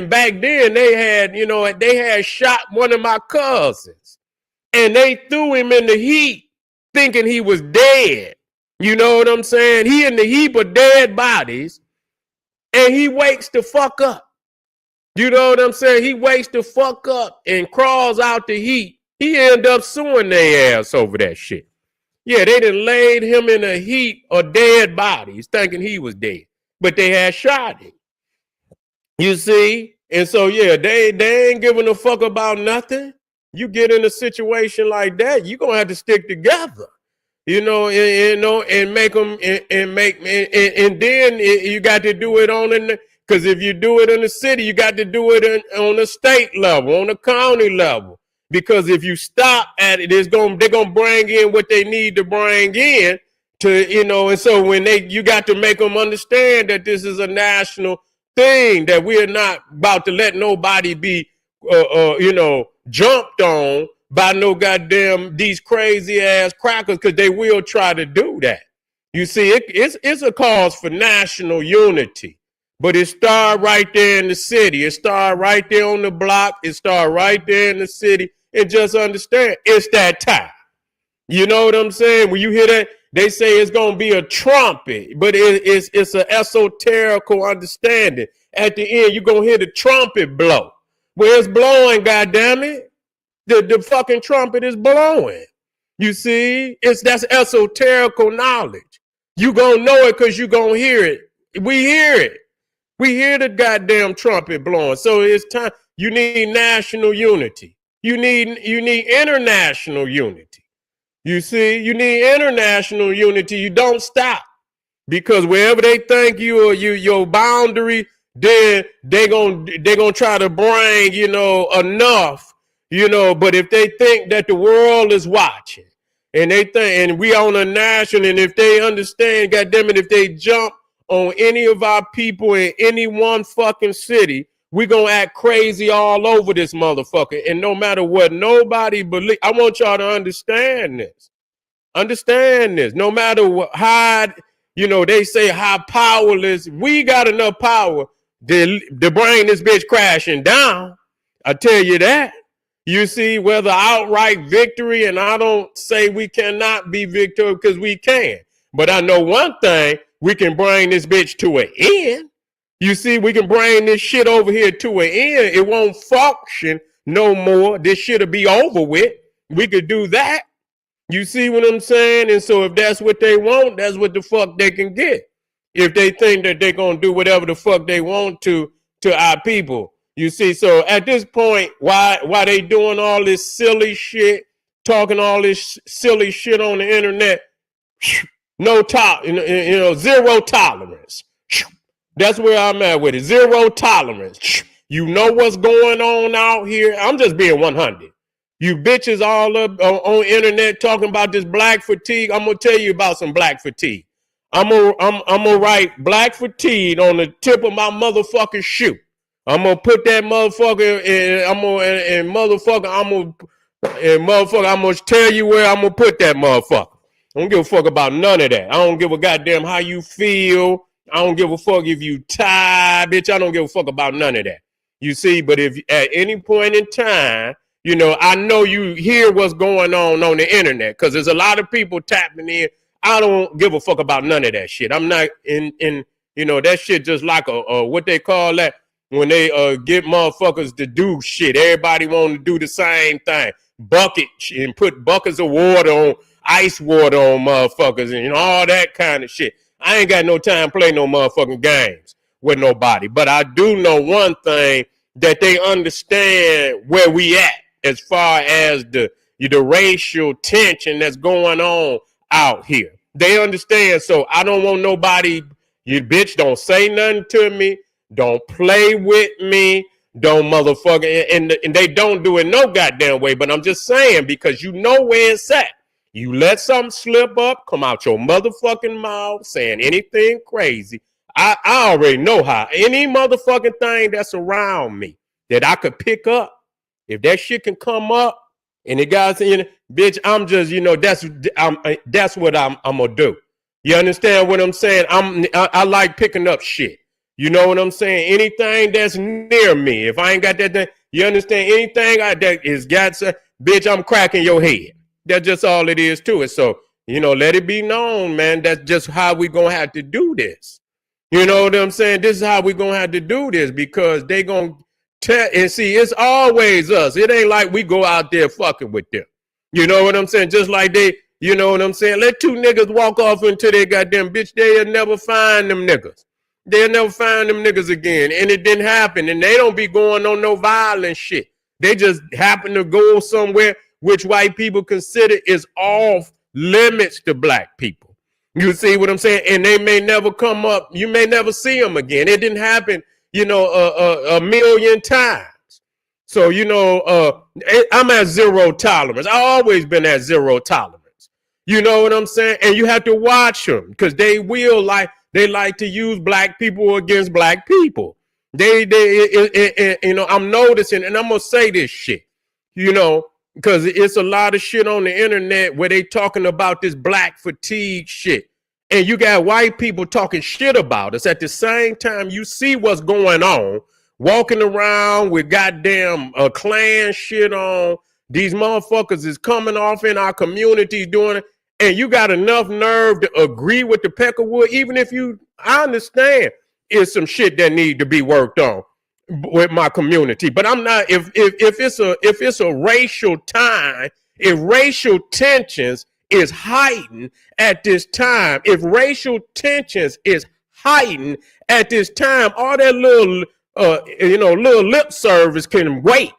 Speaker 2: back then they had shot one of my cousins and they threw him in the heat thinking he was dead. You know what I'm saying? He in the heap of dead bodies and he wakes the fuck up. You know what I'm saying? He wakes the fuck up and crawls out the heat. He end up suing their ass over that shit. Yeah, they done laid him in a heap of dead bodies thinking he was dead, but they had shot him. You see? And so, yeah, they ain't giving a fuck about nothing. You get in a situation like that, you're going to have to stick together, and make them, and then you got to do it because if you do it in the city, you got to do it on the state level, on the county level. Because if you stop at it, they're gonna bring in what they need to bring in and so when you got to make them understand that this is a national thing, that we are not about to let nobody be, jumped on by no goddamn these crazy ass crackers, because they will try to do that. You see, it's a cause for national unity. But it started right there in the city. It started right there on the block. It started right there in the city. And just understand, it's that time. You know what I'm saying? When you hear that, they say it's going to be a trumpet, but it's an esoterical understanding. At the end, you're going to hear the trumpet blow. Well, it's blowing, goddammit. The fucking trumpet is blowing. You see? That's esoterical knowledge. You going to know it because you going to hear it. We hear it. We hear the goddamn trumpet blowing. So it's time. You need national unity. You need international unity. You see, you need international unity. You don't stop, because wherever they think your boundary, then they're gonna try to bring enough. But if they think that the world is watching, and they think, and we on a national, and if they understand, goddamn it, if they jump on any of our people in any one fucking city, we gonna act crazy all over this motherfucker. And no matter what nobody believe, I want y'all to understand this. Understand this. No matter what, how, they say how powerless, we got enough power to bring this bitch crashing down. I tell you that. You see, whether outright victory, and I don't say we cannot be victorious, because we can. But I know one thing, we can bring this bitch to an end. You see, we can bring this shit over here to an end. It won't function no more. This shit'll be over with. We could do that. You see what I'm saying? And so if that's what they want, that's what the fuck they can get. If they think that they're going to do whatever the fuck they want to our people. You see, so at this point, why they doing all this silly shit, talking all this silly shit on the internet, zero tolerance. That's where I'm at with it. Zero tolerance. You know what's going on out here. I'm just being 100. You bitches all up on internet talking about this black fatigue. I'm gonna tell you about some black fatigue. I'm gonna write black fatigue on the tip of my motherfucking shoe. I'm gonna put that motherfucker I'm gonna tell you where I'm gonna put that motherfucker. I don't give a fuck about none of that. I don't give a goddamn how you feel. I don't give a fuck if you tired, bitch. I don't give a fuck about none of that. You see, but if at any point in time, I know you hear what's going on the internet, because there's a lot of people tapping in. I don't give a fuck about none of that shit. I'm not in that shit just like a what they call that when they get motherfuckers to do shit. Everybody want to do the same thing. Bucket and put buckets of water on, ice water on motherfuckers and all that kind of shit. I ain't got no time to play no motherfucking games with nobody. But I do know one thing, that they understand where we at as far as the racial tension that's going on out here. They understand. So I don't want nobody, you bitch, don't say nothing to me. Don't play with me. Don't motherfucker. And they don't do it no goddamn way. But I'm just saying, because you know where it's at. You let something slip up, come out your motherfucking mouth saying anything crazy. I already know how. Any motherfucking thing that's around me that I could pick up, if that shit can come up and it got, bitch, I'm just, that's what I'm gonna do. You understand what I'm saying? I like picking up shit. You know what I'm saying? Anything that's near me, if I ain't got that thing, you understand? Anything that is got, bitch, I'm cracking your head. That's just all it is to it. So, let it be known, man. That's just how we gonna have to do this. You know what I'm saying? This is how we gonna have to do this, because they gonna tell, and see, it's always us. It ain't like we go out there fucking with them. You know what I'm saying? Just like they, you know what I'm saying? Let two niggas walk off into their goddamn bitch. They'll never find them niggas. They'll never find them niggas again. And it didn't happen. And they don't be going on no violent shit. They just happen to go somewhere which white people consider is off limits to black people. You see what I'm saying? And they may never come up. You may never see them again. It didn't happen, a million times. So, I'm at zero tolerance. I've always been at zero tolerance. You know what I'm saying? And you have to watch them, because they like to use black people against black people. I'm noticing, and I'm going to say this shit, because it's a lot of shit on the internet where they talking about this black fatigue shit. And you got white people talking shit about us. At the same time, you see what's going on, walking around with goddamn Klan shit on. These motherfuckers is coming off in our communities doing it. And you got enough nerve to agree with the Peckerwood, even if I understand it's some shit that need to be worked on with my community. But I'm not, if it's a racial time, if racial tensions is heightened at this time, if racial tensions is heightened at this time, all that little lip service can wait,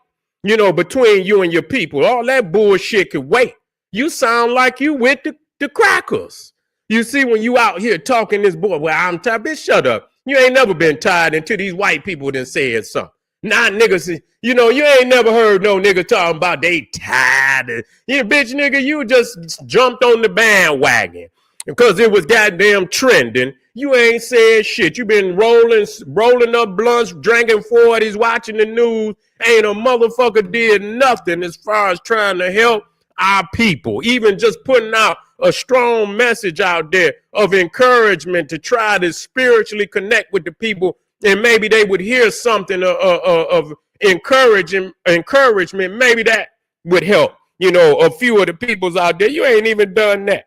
Speaker 2: between you and your people. All that bullshit can wait. You sound like you with the crackers. You see, when you out here talking this boy, well, I'm tired, bitch, shut up. You ain't never been tired until these white people done said something. Nah, niggas, you ain't never heard no nigga talking about they tired. Bitch, nigga, you just jumped on the bandwagon because it was goddamn trending. You ain't said shit. You been rolling up blunts, drinking 40s, watching the news. Ain't a motherfucker did nothing as far as trying to help our people, even just putting out a strong message out there of encouragement to try to spiritually connect with the people, and maybe they would hear something of encouragement. Maybe that would help, a few of the peoples out there. You ain't even done that.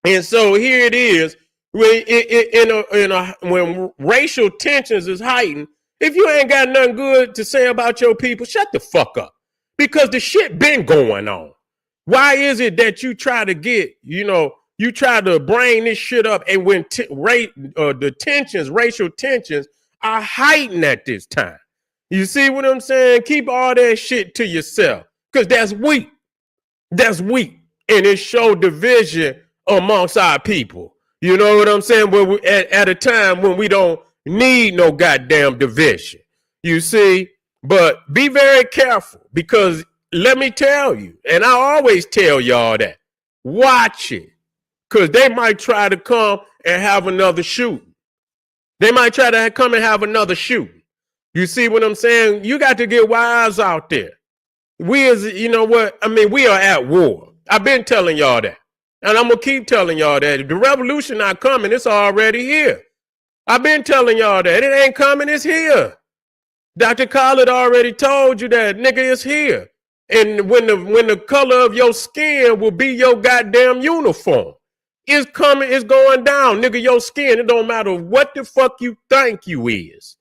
Speaker 2: And so here it is, when racial tensions is heightened, if you ain't got nothing good to say about your people, shut the fuck up, because the shit been going on. Why is it that you try to get, you try to bring this shit up, and when the tensions, racial tensions, are heightened at this time? You see what I'm saying? Keep all that shit to yourself, because that's weak. That's weak. And it show division amongst our people. You know what I'm saying? But at a time when we don't need no goddamn division. You see? But be very careful, because let me tell you, and I always tell y'all that, watch it, because they might try to come and have another shooting. They might try to come and have another shooting. You see what I'm saying? You got to get wise out there. We are at war. I've been telling y'all that. And I'm going to keep telling y'all that. The revolution not coming, it's already here. I've been telling y'all that. It ain't coming, it's here. Dr. Khaled already told you that, nigga, it's here. And when the color of your skin will be your goddamn uniform. It's coming, it's going down. Nigga, your skin, it don't matter what the fuck you think you is.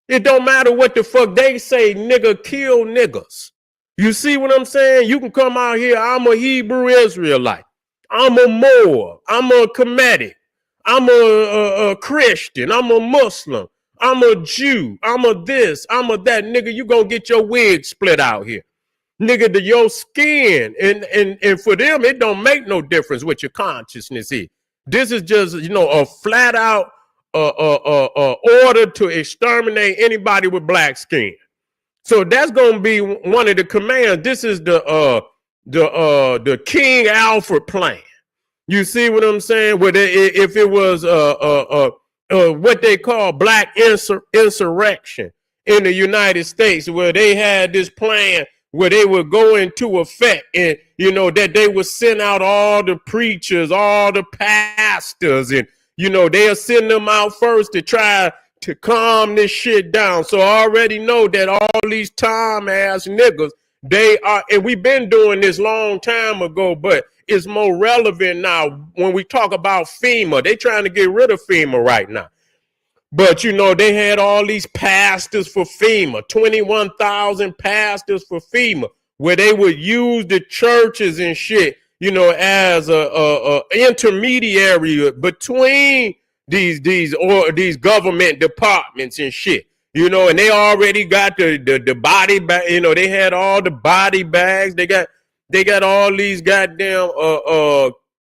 Speaker 2: It don't matter what the fuck they say, nigga, kill niggas. You see what I'm saying? You can come out here, I'm a Hebrew Israelite. I'm a Moor. I'm a Kemetic. I'm a Christian. I'm a Muslim. I'm a Jew. I'm a this. I'm a that. Nigga, you gonna get your wig split out here. Nigga, your skin. And for them, it don't make no difference what your consciousness is. This is just, a flat out order to exterminate anybody with black skin. So that's gonna be one of the commands. This is the King Alfred plan. You see what I'm saying? Where if it was what they call black insurrection in the United States, where they had this plan where they would go into effect, and that they would send out all the preachers, all the pastors, and they'll send them out first to try to calm this shit down. So I already know that all these time ass niggas, they are, and we've been doing this long time ago, but it's more relevant now when we talk about FEMA. They trying to get rid of FEMA right now. But, they had all these pastors for FEMA, 21,000 pastors for FEMA, where they would use the churches and shit, as a intermediary between these government departments and shit, and they already got the body bag, they had all the body bags. They got all these goddamn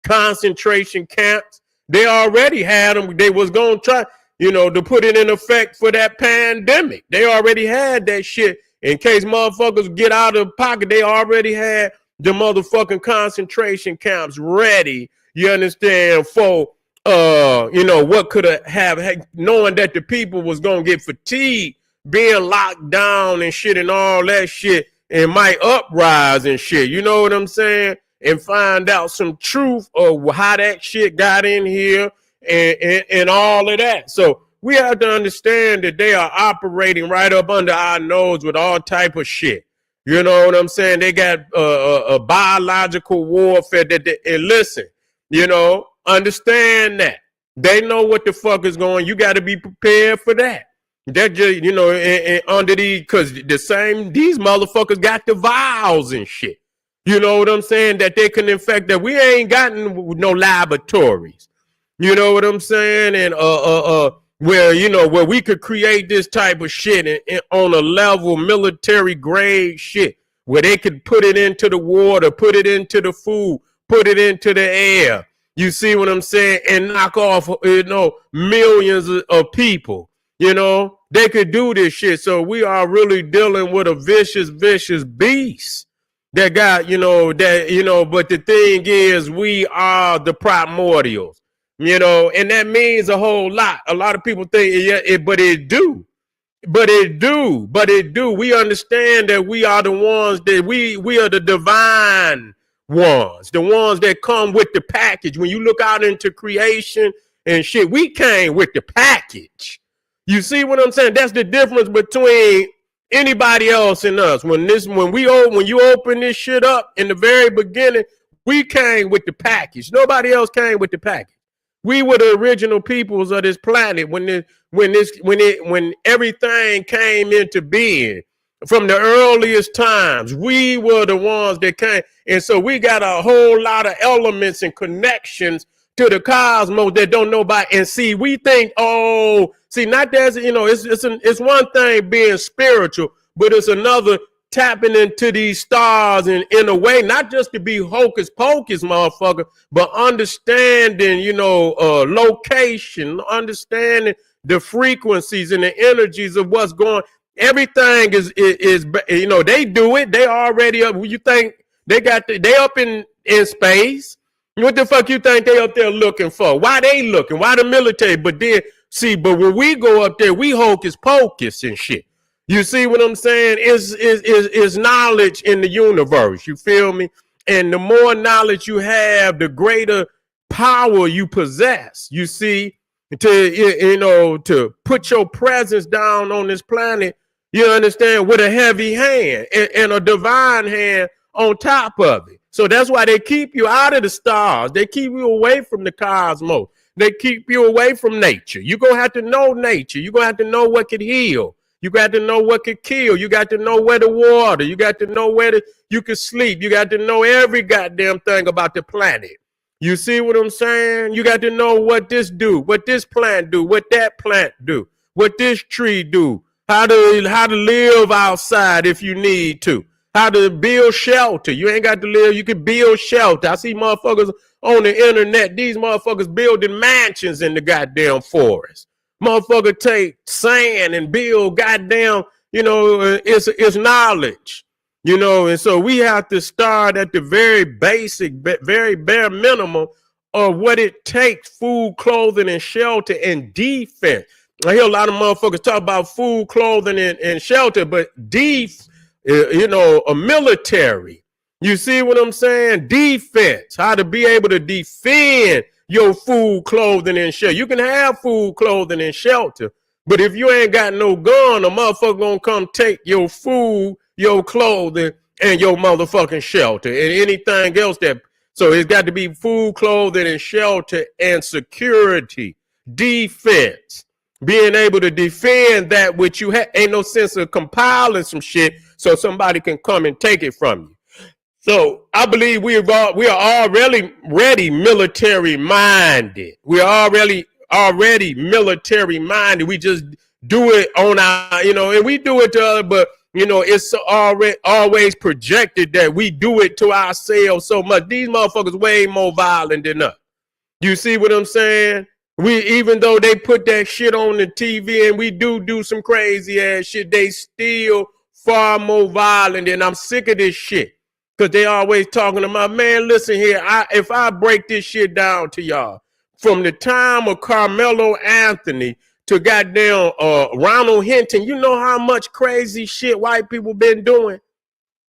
Speaker 2: concentration camps. They already had them. They was gonna try, to put it in effect for that pandemic. They already had that shit in case motherfuckers get out of pocket. They already had the motherfucking concentration camps ready. You understand? For what could have knowing that the people was gonna get fatigued, being locked down and shit and all that shit, and might uprise and shit. You know what I'm saying? And find out some truth of how that shit got in here and all of that. So we have to understand that they are operating right up under our nose with all type of shit. You know what I'm saying? They got a biological warfare and listen, understand that. They know what the fuck is going. You got to be prepared for that. That just, and under because these motherfuckers got the vials and shit. You know what I'm saying? That they can infect that. We ain't gotten no laboratories. You know what I'm saying? And where we could create this type of shit and on a level military grade shit, where they could put it into the water, put it into the food, put it into the air. You see what I'm saying? And knock off, millions of people. They could do this shit. So we are really dealing with a vicious beast that got, but the thing is, we are the primordials, and that means a whole lot. A lot of people think, but it do. We understand that we are the ones that we are the divine ones, the ones that come with the package. When you look out into creation and shit, we came with the package. You see what I'm saying? That's the difference between anybody else and us. When you open this shit up in the very beginning, we came with the package. Nobody else came with the package. We were the original peoples of this planet when everything came into being. From the earliest times, we were the ones that came. And so we got a whole lot of elements and connections to the cosmos that don't know about. And see, we think, not that, it's one thing being spiritual, but it's another tapping into these stars and in a way, not just to be hocus pocus, motherfucker, but understanding, location, understanding the frequencies and the energies of what's going. Everything is they do it. They already up. You think they up in space? What the fuck you think they up there looking for? Why they looking? Why the military? But when we go up there, we hocus pocus and shit. You see what I'm saying? Is knowledge in the universe. You feel me? And the more knowledge you have, the greater power you possess. You see, to put your presence down on this planet, you understand, with a heavy hand and a divine hand on top of it. So that's why they keep you out of the stars. They keep you away from the cosmos. They keep you away from nature. You're going to have to know nature. You're going to have to know what could heal. You got to know what could kill. You got to know where to water. You got to know where you can sleep. You got to know every goddamn thing about the planet. You see what I'm saying? You got to know what this do, what this plant do, what that plant do, what this tree do, how to live outside if you need to, how to build shelter. You ain't got to live. You can build shelter. I see motherfuckers on the internet. These motherfuckers building mansions in the goddamn forest. Motherfucker take sand and build goddamn, it's knowledge. And so we have to start at the very basic, very bare minimum of what it takes: food, clothing, and shelter, and defense. I hear a lot of motherfuckers talk about food, clothing, and shelter, but a military. You see what I'm saying? Defense, how to be able to defend your food, clothing, and shelter. You can have food, clothing, and shelter, but if you ain't got no gun, a motherfucker gonna come take your food, your clothing, and your motherfucking shelter, and anything else so it's got to be food, clothing, and shelter, and security, defense, being able to defend that which you have. Ain't no sense of compiling some shit so somebody can come and take it from you. So I believe we are already military minded. We are already military minded. We just do it on our, and we do it to other, but it's always projected that we do it to ourselves so much. These motherfuckers way more violent than us. You see what I'm saying? Even though they put that shit on the TV and we do some crazy ass shit, they still far more violent, and I'm sick of this shit. Because they always talking about, man, listen here, if I break this shit down to y'all, from the time of Carmelo Anthony to goddamn Ronald Hinton, you know how much crazy shit white people been doing?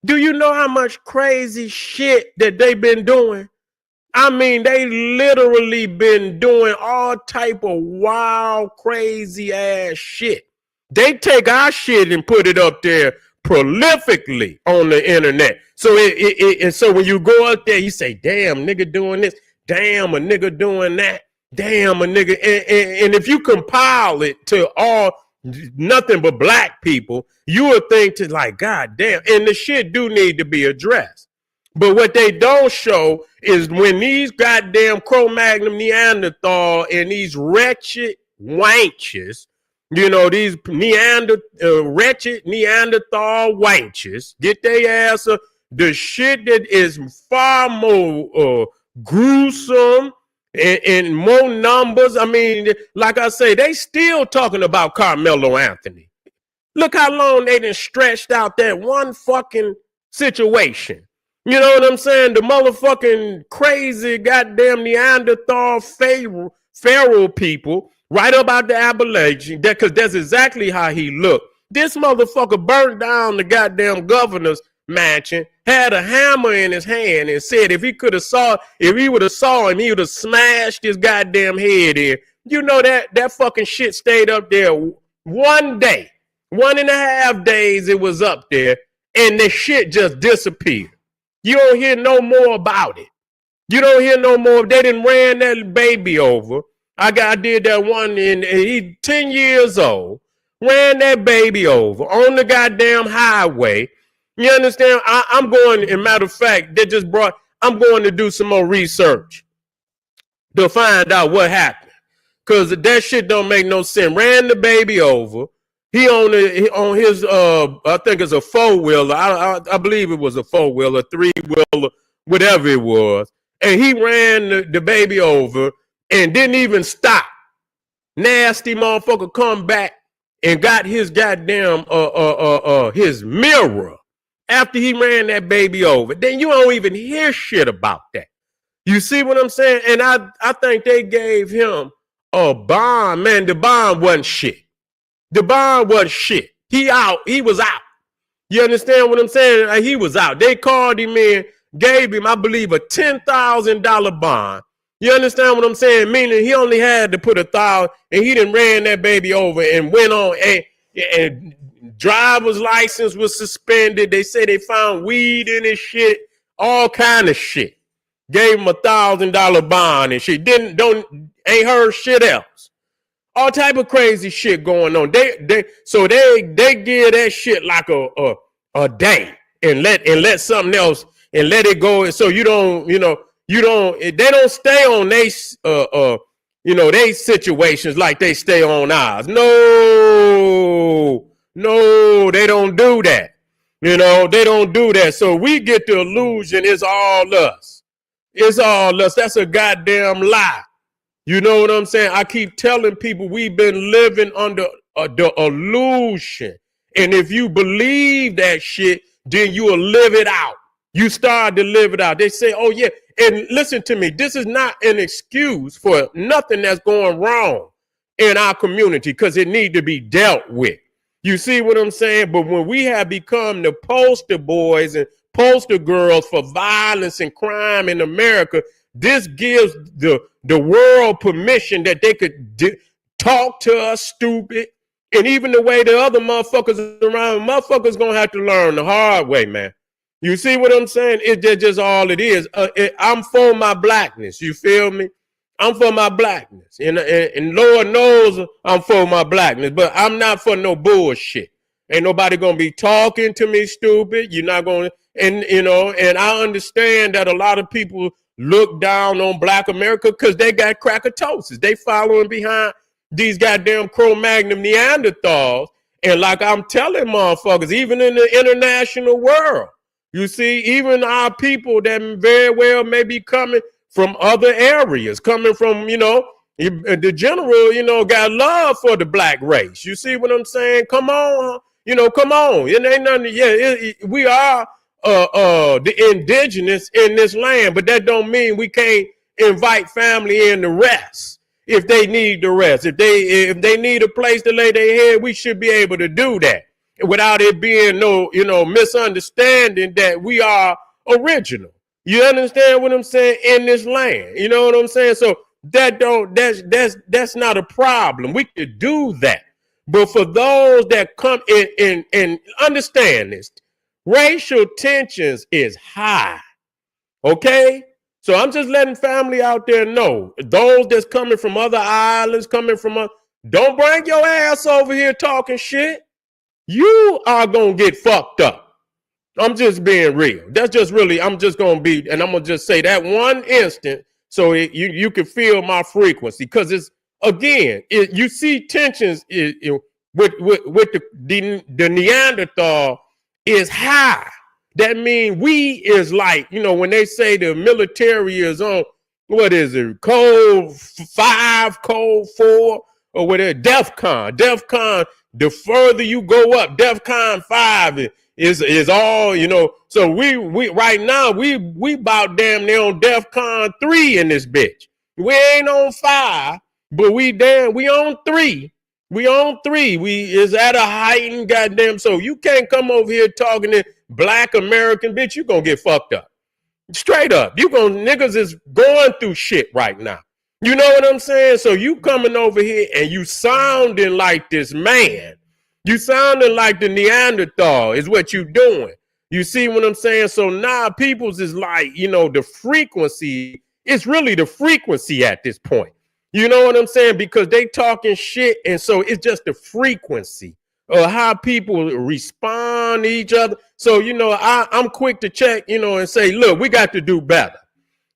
Speaker 2: Do you know how much crazy shit that they been doing? I mean, they literally been doing all type of wild, crazy ass shit. They take our shit and put it up there prolifically on the internet. So and so when you go out there, you say, damn, nigga doing this, damn, a nigga doing that, damn, a nigga. And if you compile it to all nothing but black people, you would think to like, God damn. And the shit do need to be addressed. But what they don't show is when these goddamn Cro-Magnon Neanderthal and these wretched wenches, these wretched Neanderthal wenches get their ass the shit that is far more gruesome and more numbers. I mean, like I say, they still talking about Carmelo Anthony. Look how long they done stretched out that one fucking situation. You know what I'm saying? The motherfucking crazy goddamn Neanderthal feral people right up out the Appalachian, because that's exactly how he looked. This motherfucker burned down the goddamn governor's mansion, had a hammer in his hand, and said if he would have saw him, he would have smashed his goddamn head in. You know that fucking shit stayed up there 1 day, 1.5 days it was up there, and the shit just disappeared. You don't hear no more about it. You don't hear no more. They done ran that baby over. I did that one, and he 10 years old, ran that baby over on the goddamn highway. You understand? I'm going, as a matter of fact, I'm going to do some more research to find out what happened. Because that shit don't make no sense. Ran the baby over. He on his I think it's a 4-wheeler. I believe it was a 4-wheeler, 3-wheeler, whatever it was. And he ran the baby over and didn't even stop. Nasty motherfucker come back and got his goddamn his mirror after he ran that baby over. Then you don't even hear shit about that. You see what I'm saying? And I think they gave him a bond. Man, the bond wasn't shit. The bond was shit. He was out. You understand what I'm saying? He was out. They called him in, gave him, I believe, a $10,000 bond. You understand what I'm saying? Meaning he only had to put $1,000, and he done ran that baby over and went on, and driver's license was suspended. They say they found weed in his shit, all kind of shit. Gave him $1,000 bond and shit. Ain't heard shit else. All type of crazy shit going on. They give that shit like a day and let something else and let it go. So they don't stay on they they situations like they stay on ours. No, they don't do that. They don't do that. So we get the illusion it's all us. It's all us. That's a goddamn lie. You know what I'm saying? I keep telling people we've been living under the illusion. And if you believe that shit, then you will live it out. You start to live it out. They say, oh, yeah. And listen to me. This is not an excuse for nothing that's going wrong in our community because it needs to be dealt with. You see what I'm saying? But when we have become the poster boys and poster girls for violence and crime in America, this gives the world permission that they could talk to us stupid. And even the way the other motherfuckers around, motherfuckers gonna have to learn the hard way, man. You see what I'm saying? It's just all it is. I'm for my blackness. You feel me? I'm for my blackness. And Lord knows I'm for my blackness, but I'm not for no bullshit. Ain't nobody gonna be talking to me stupid. You're not gonna, and I understand that a lot of people look down on Black America because they got crackatosis. They following behind these goddamn Cro-Magnon Neanderthals. And like I'm telling motherfuckers, even in the international world, you see, even our people that very well may be coming from other areas, coming from, the general, got love for the black race. You see what I'm saying? Come on, come on. It ain't nothing. We are the indigenous in this land, but that don't mean we can't invite family in the rest if they need the rest. If they need a place to lay their head, we should be able to do that without it being no misunderstanding that we are original. You understand what I'm saying? In this land, you know what I'm saying? So that's not a problem. We could do that. But for those that come in and understand this, racial tensions is high. Okay? So I'm just letting family out there know. Those that's coming from other islands, don't bring your ass over here talking shit. You are going to get fucked up. I'm just being real. That's just really, I'm just going to be, and I'm going to just say that one instant so you can feel my frequency. Because it's, again, you see tensions with the Neanderthal is high. That means we is like, when they say the military is on, what is it, code 5, code 4, or whatever, DEFCON. DEFCON, the further you go up, DEFCON 5 is all, So we right now, we about damn near on DEFCON 3 in this bitch. We ain't on 5, but we on 3. We on 3. We is at a heightened goddamn. So you can't come over here talking to Black American, bitch. You gonna get fucked up. Straight up. Niggas is going through shit right now. You know what I'm saying? So you coming over here and you sounding like this man. You sounding like the Neanderthal is what you doing. You see what I'm saying? So now people's is like, the frequency. It's really the frequency at this point. You know what I'm saying? Because they talking shit. And so it's just the frequency of how people respond to each other. So, I'm quick to check, and say, look, we got to do better.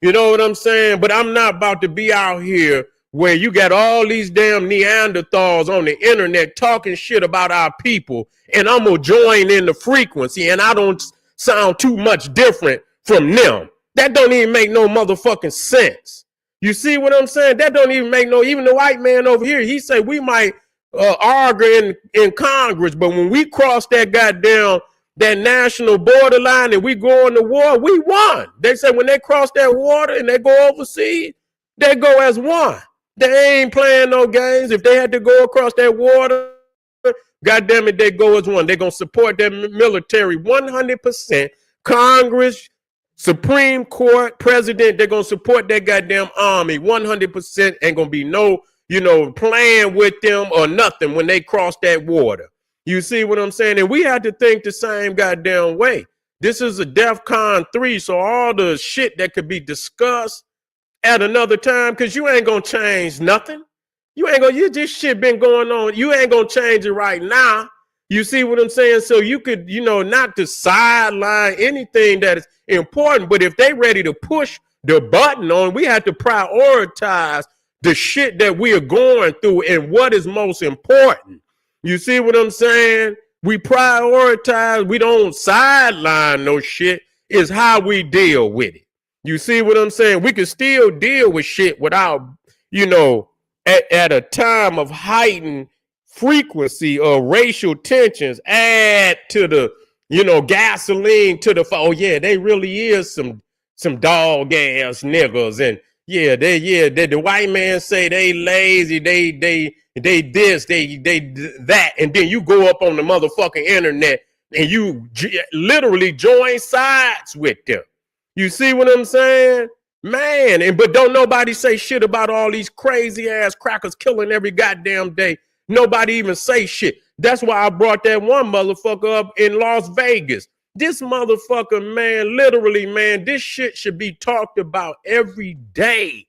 Speaker 2: You know what I'm saying? But I'm not about to be out here where you got all these damn Neanderthals on the internet talking shit about our people. And I'm going to join in the frequency and I don't sound too much different from them. That don't even make no motherfucking sense. You see what I'm saying? That don't even make even the white man over here, he say we might argue in Congress, but when we cross that national borderline and we go into war, we won. They say when they cross that water and they go overseas, they go as one. They ain't playing no games. If they had to go across that water, God damn it, they go as one. They're going to support their military 100%. Congress, Supreme Court, President, they're going to support that goddamn army 100%. Ain't going to be no, playing with them or nothing when they cross that water. You see what I'm saying? And we have to think the same goddamn way. This is a DEFCON 3, so all the shit that could be discussed at another time, because you ain't gonna change nothing. This shit been going on. You ain't gonna change it right now. You see what I'm saying? So you could, not to sideline anything that is important, but if they ready to push the button on, we have to prioritize the shit that we are going through and what is most important. You see what I'm saying? We prioritize, we don't sideline no shit, is how we deal with it. You see what I'm saying? We can still deal with shit without, at a time of heightened frequency of racial tensions, add to the, gasoline to the, oh yeah, they really is some dog ass niggas. And yeah, the white man say they lazy, they this, they that. And then you go up on the motherfucking internet and you literally join sides with them. You see what I'm saying? Man, but don't nobody say shit about all these crazy ass crackers killing every goddamn day. Nobody even say shit. That's why I brought that one motherfucker up in Las Vegas. This motherfucker, man, literally, man, this shit should be talked about every day.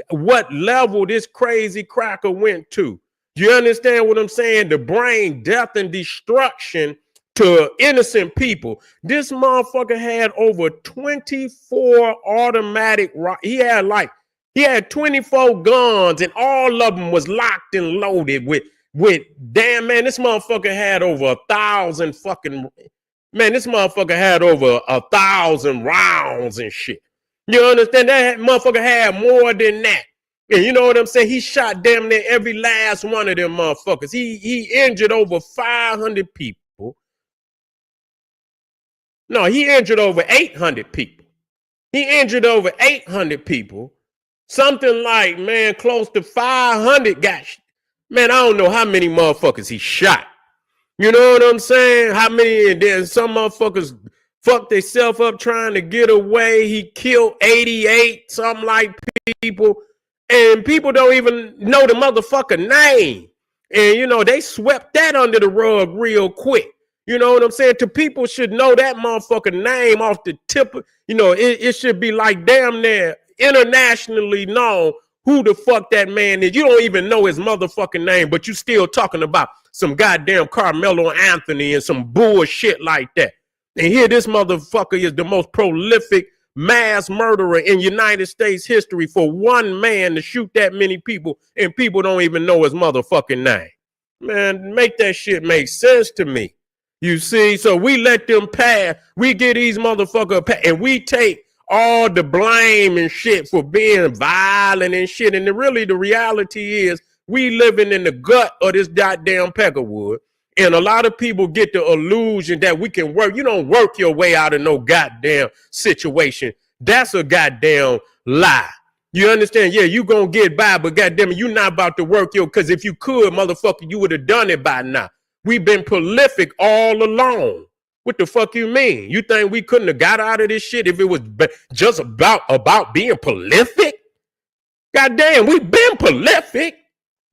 Speaker 2: What level this crazy cracker went to. You understand what I'm saying? The brain death and destruction to innocent people. This motherfucker had over 24 automatic. He had 24 guns, and all of them was locked and loaded with damn, man, this motherfucker had over 1,000 fucking, man, this motherfucker had over 1,000 rounds and shit. You understand? That motherfucker had more than that. And you know what I'm saying? He shot damn near every last one of them motherfuckers. He injured over 500 people. No, he injured over 800 people. He injured over 800 people. Something like, man, close to 500 got, man, I don't know how many motherfuckers he shot. You know what I'm saying? How many, and then some motherfuckers fucked themselves up trying to get away. He killed 88, something like people. And people don't even know the motherfucker name. And, they swept that under the rug real quick. You know what I'm saying? To people should know that motherfucker name off the tip. It should be like damn near internationally known who the fuck that man is. You don't even know his motherfucking name, but you still talking about some goddamn Carmelo Anthony and some bullshit like that. And here this motherfucker is the most prolific mass murderer in United States history for one man to shoot that many people, and people don't even know his motherfucking name. Man, make that shit make sense to me. You see, so we let them pass. We get these motherfuckers pass, and we take all the blame and shit for being violent and shit. And the reality is we living in the gut of this goddamn peckerwood. And a lot of people get the illusion that we can work. You don't work your way out of no goddamn situation. That's a goddamn lie. You understand? Yeah, you gonna get by, but goddamn it, you not about to work because if you could, motherfucker, you would have done it by now. We've been prolific all along. What the fuck you mean? You think we couldn't have got out of this shit if it was just about being prolific? Goddamn, we've been prolific.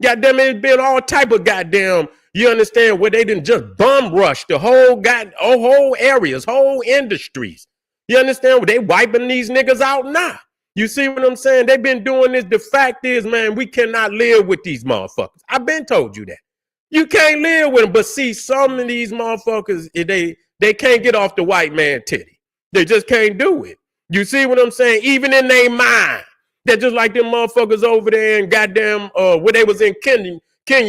Speaker 2: Goddamn, it's been all type of goddamn, you understand, where they didn't just bum rush the whole areas, whole industries. You understand? They wiping these niggas out now. You see what I'm saying? They've been doing this. The fact is, man, we cannot live with these motherfuckers. I've been told you that. You can't live with them. But see, some of these motherfuckers, they can't get off the white man titty. They just can't do it. You see what I'm saying? Even in their mind. They're just like them motherfuckers over there in goddamn, where they was in Kenya,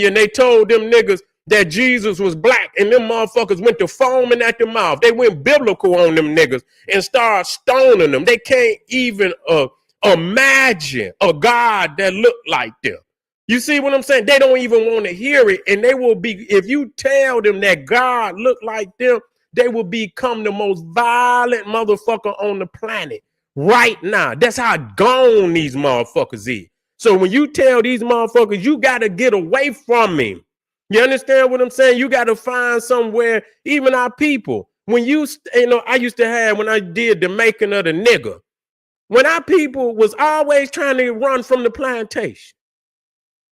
Speaker 2: and they told them niggas that Jesus was black, and them motherfuckers went to foaming at the mouth. They went biblical on them niggas and started stoning them. They can't even imagine a God that looked like them. You see what I'm saying? They don't even want to hear it. And they will be, if you tell them that God looked like them, they will become the most violent motherfucker on the planet right now. That's how gone these motherfuckers is. So when you tell these motherfuckers, you got to get away from him. You understand what I'm saying? You got to find somewhere, even our people. When I used to have, when I did the making of the nigga, when our people was always trying to run from the plantation.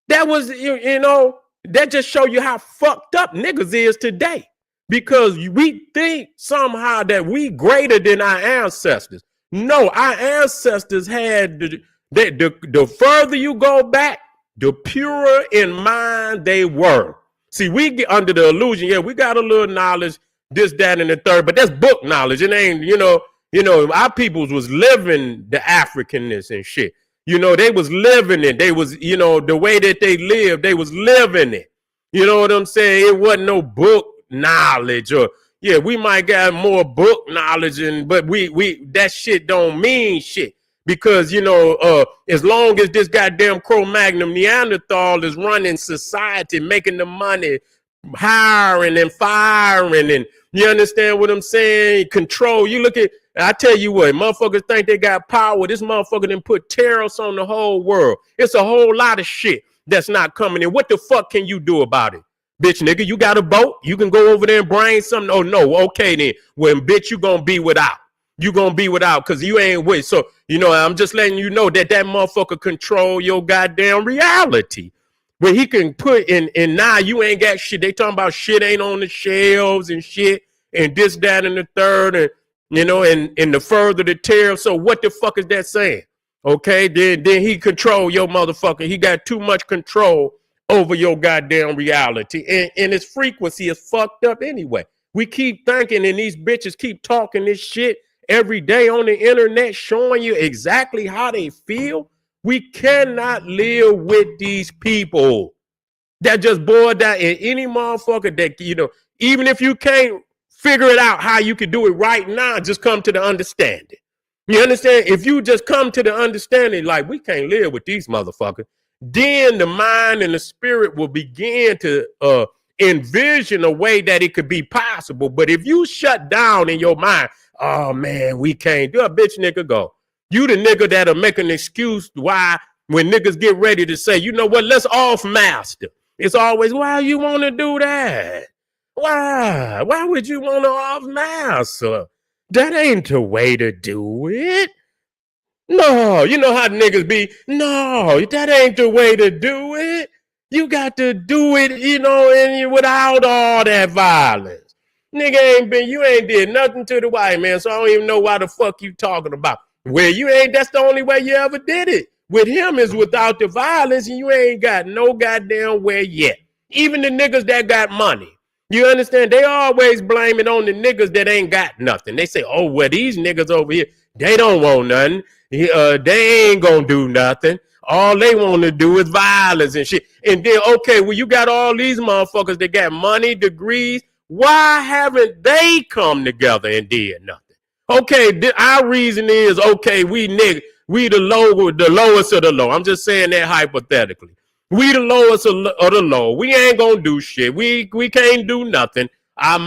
Speaker 2: That was, that just show you how fucked up niggas is today. because we think somehow that we greater than our ancestors. No, our ancestors had the further you go back, the purer in mind they were. See, we get under the illusion, yeah, we got a little knowledge, this, that, and the third, but that's book knowledge. It ain't, our peoples was living the Africanness and shit. They was living it. They was, the way that they lived, they was living it. You know what I'm saying? It wasn't no book knowledge, or yeah, we might got more book knowledge, but we that shit don't mean shit. Because, as long as this goddamn Cro-Magnon Neanderthal is running society, making the money, hiring and firing, and you understand what I'm saying? Control. You look at, I tell you what, motherfuckers think they got power. This motherfucker done put tariffs on the whole world. It's a whole lot of shit that's not coming in. What the fuck can you do about it? Bitch, nigga, you got a boat? You can go over there and bring something? Oh, no. Okay, then. Well, bitch, you gonna be without. You gonna be without because you ain't with. So, I'm just letting you know that motherfucker control your goddamn reality. When he can put in, and now you ain't got shit. They talking about shit ain't on the shelves and shit and this, that, and the third, and and the further the tariff. So what the fuck is that saying? Okay, then he control your motherfucker. He got too much control over your goddamn reality, and his frequency is fucked up anyway. We keep thinking, and these bitches keep talking this shit every day on the internet, showing you exactly how they feel. We cannot live with these people that just boil down in any motherfucker that, even if you can't figure it out how you can do it right now, just come to the understanding. You understand? If you just come to the understanding, like, we can't live with these motherfuckers, then the mind and the spirit will begin to envision a way that it could be possible. But if you shut down in your mind, oh man, we can't do a bitch, nigga, go. You the nigga that'll make an excuse why when niggas get ready to say, you know what, let's off master. It's always, why you want to do that? Why? Why would you want to off master? That ain't the way to do it. No, you know how niggas be. No, that ain't the way to do it. You got to do it, and without all that violence. Nigga you ain't did nothing to the white man, so I don't even know why the fuck you talking about. Where you ain't, that's the only way you ever did it. With him is without the violence, and you ain't got no goddamn way yet. Even the niggas that got money. You understand? They always blame it on the niggas that ain't got nothing. They say, oh, well, these niggas over here, they don't want nothing. They ain't gonna do nothing. All they want to do is violence and shit. And then, okay, well, you got all these motherfuckers that got money, degrees. Why haven't they come together and did nothing? Okay, our reason is, okay, we the lowest of the low. I'm just saying that hypothetically. We the lowest of the low. We ain't gonna do shit. We can't do nothing. Our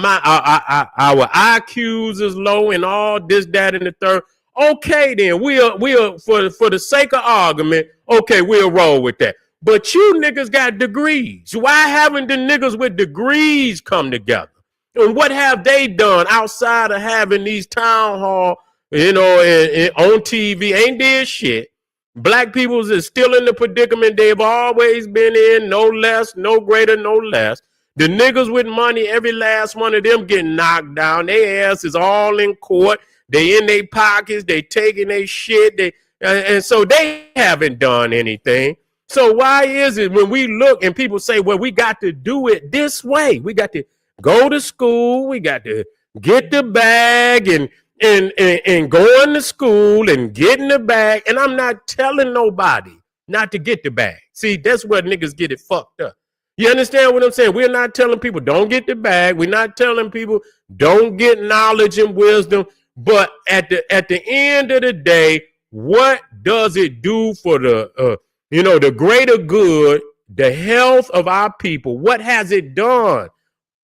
Speaker 2: IQs is low and all this, that, and the third. Okay, then we'll for the sake of argument, okay, we'll roll with that. But you niggas got degrees. Why haven't the niggas with degrees come together? And what have they done outside of having these town hall, and on TV? Ain't did shit. Black people is still in the predicament they've always been in, no less, no greater, no less. The niggas with money, every last one of them getting knocked down. Their ass is all in court. They in their pockets. They taking their shit. And so they haven't done anything. So why is it when we look and people say, well, we got to do it this way. We got to go to school. We got to get the bag and going to school and getting the bag. And I'm not telling nobody not to get the bag. See, that's where niggas get it fucked up. You understand what I'm saying? We're not telling people don't get the bag. We're not telling people don't get knowledge and wisdom. But at the end of the day, what does it do for the greater good, the health of our people? What has it done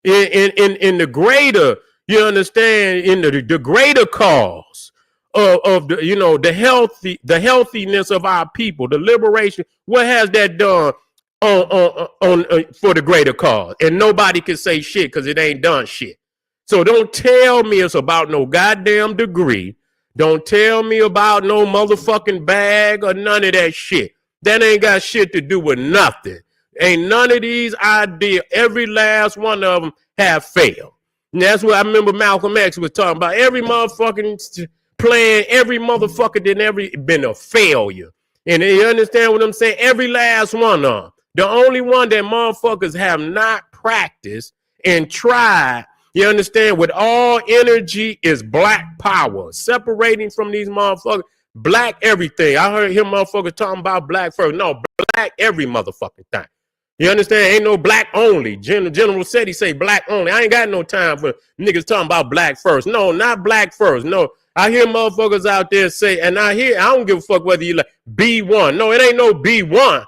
Speaker 2: in the greater, you understand, in the greater cause of the healthiness of our people, the liberation? What has that done on for the greater cause? And nobody can say shit because it ain't done shit. So don't tell me it's about no goddamn degree. Don't tell me about no motherfucking bag or none of that shit. That ain't got shit to do with nothing. Ain't none of these ideas. Every last one of them have failed. And that's what I remember Malcolm X was talking about. Every motherfucking plan, every motherfucker that ever been a failure. And you understand what I'm saying? Every last one of them. The only one that motherfuckers have not practiced and tried, you understand, with all energy is black power. Separating from these motherfuckers, black everything. I heard him motherfuckers talking about black first. No, black every motherfucking thing. You understand? Ain't no black only. General said he say black only. I ain't got no time for niggas talking about black first. No, not black first. No, I hear motherfuckers out there say, and I don't give a fuck whether you like B1. No, it ain't no B1.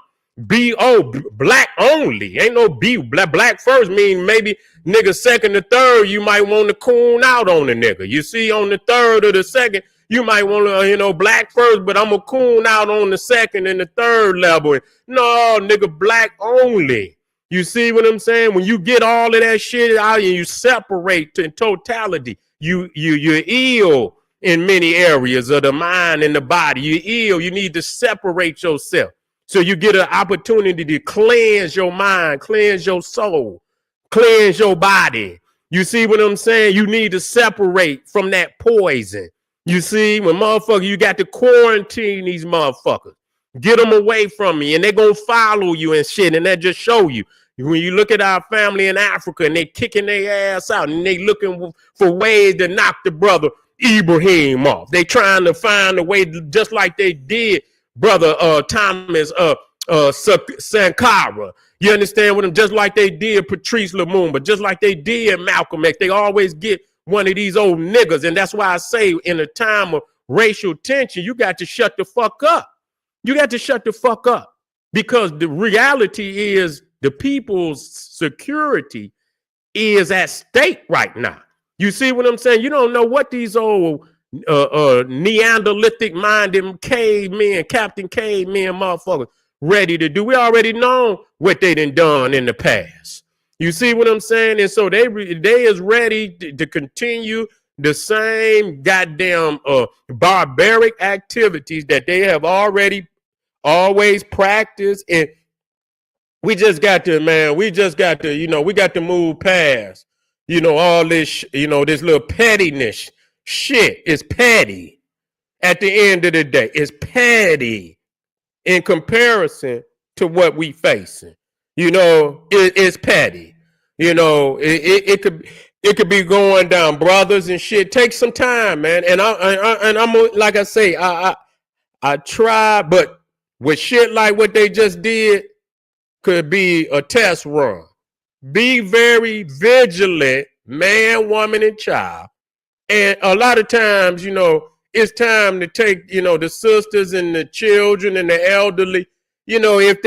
Speaker 2: B.O. black only. Ain't no B. Black first mean maybe nigga second or third, you might want to coon out on the nigga. You see, on the third or the second, you might want to, black first, but I'm going to coon out on the second and the third level. No, nigga, black only. You see what I'm saying? When you get all of that shit out and you separate in totality, you're ill in many areas of the mind and the body. You're ill. You need to separate yourself. So you get an opportunity to cleanse your mind, cleanse your soul, cleanse your body. You see what I'm saying? You need to separate from that poison. You see, when motherfucker, you got to quarantine these motherfuckers. Get them away from me, and they're going to follow you and shit, and that just show you. When you look at our family in Africa, and they kicking their ass out, and they looking for ways to knock the brother Ibrahim off. They trying to find a way, just like they did brother Thomas Sankara. You understand what I'm, just like they did Patrice Lumumba, just like they did Malcolm X. They always get one of these old niggas. And that's why I say in a time of racial tension, you got to shut the fuck up. You got to shut the fuck up, because the reality is the people's security is at stake right now. You see what I'm saying? You don't know what these old Neanderthalic minded cavemen, Captain Cavemen motherfuckers ready to do. We already know what they done in the past. You see what I'm saying? And so they is ready to continue the same goddamn barbaric activities that they have already always practiced. And we just got to, man, we got to move past, all this, this little pettiness shit. Is petty at the end of the day. It's petty in comparison to what we facing. It's petty. It could be going down, brothers and shit. Take some time, man. And I'm like I say, I try, but with shit like what they just did could be a test run. Be very vigilant, man, woman, and child. And a lot of times, it's time to take, the sisters and the children and the elderly, if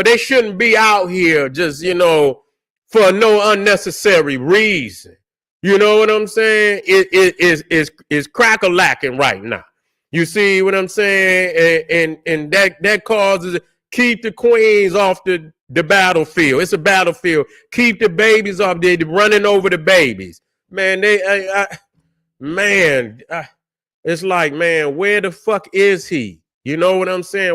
Speaker 2: they shouldn't be out here just, for no unnecessary reason. You know what I'm saying? It's crack-a-lacking right now. You see what I'm saying? And that causes, keep the queens off the battlefield. It's a battlefield. Keep the babies off there, running over the babies. Man, it's like, man, where the fuck is he? You know what I'm saying?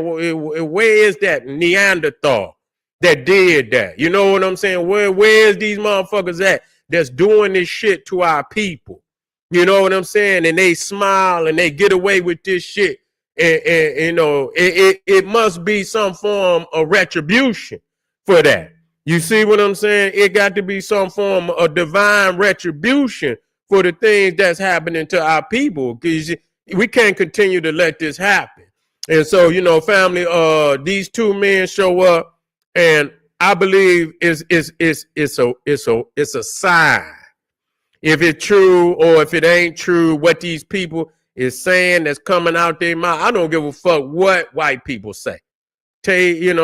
Speaker 2: Where is that Neanderthal that did that? You know what I'm saying? Where is these motherfuckers at that's doing this shit to our people? You know what I'm saying? And they smile and they get away with this shit. And it must be some form of retribution for that. You see what I'm saying? It got to be some form of divine retribution for the things that's happening to our people, because we can't continue to let this happen. And so, family, these two men show up, and I believe it's a sign. If it's true or if it ain't true, what these people is saying that's coming out their mouth, I don't give a fuck what white people say. And